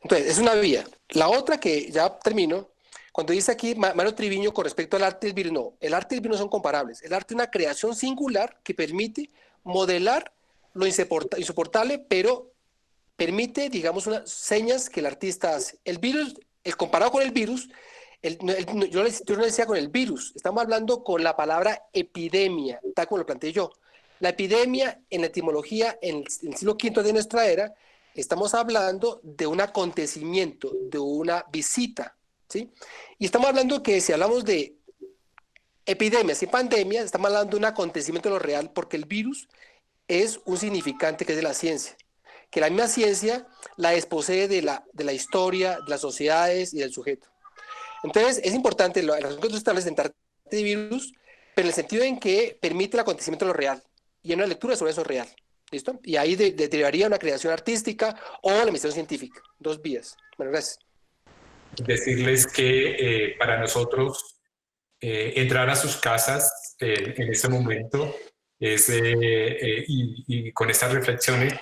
Entonces, es una vía. La otra que ya termino, cuando dice aquí Mario Triviño con respecto al arte del virus, no, el arte y el virus no son comparables. El arte es una creación singular que permite modelar lo insoportable, pero permite, digamos, unas señas que el artista hace. El virus, comparado con el virus, yo no decía con el virus, estamos hablando con la palabra epidemia, tal como lo planteé yo. La epidemia, en la etimología, en el siglo V de nuestra era, estamos hablando de un acontecimiento, de una visita, ¿sí? Y estamos hablando que si hablamos de epidemias y pandemias, estamos hablando de un acontecimiento de lo real, porque el virus es un significante que es de la ciencia, que la misma ciencia la desposee de la historia, de las sociedades y del sujeto. Entonces, es importante el asunto que tú estableces en arte de virus, pero en el sentido en que permite el acontecimiento de lo real, y en una lectura sobre eso real. ¿Listo? Y ahí derivaría una creación artística o la investigación científica. Dos vías. Bueno, gracias. Decirles que para nosotros entrar a sus casas en este momento y con estas reflexiones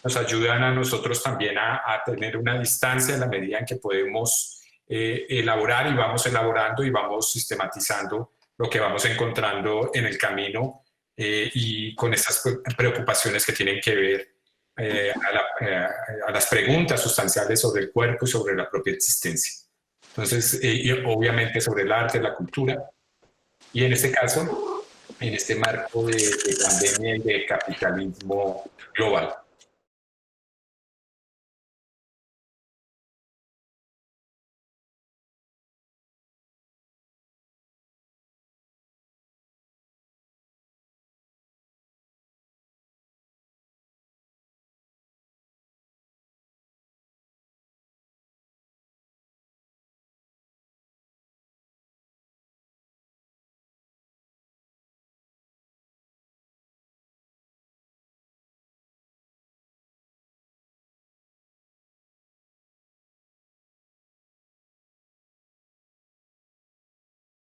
nos ayudan a nosotros también a tener una distancia en la medida en que podemos elaborar y vamos elaborando y vamos sistematizando lo que vamos encontrando en el camino y con estas preocupaciones que tienen que ver a las preguntas sustanciales sobre el cuerpo y sobre la propia existencia. Entonces, y obviamente sobre el arte, la cultura, y en este caso, en este marco de pandemia y de capitalismo global.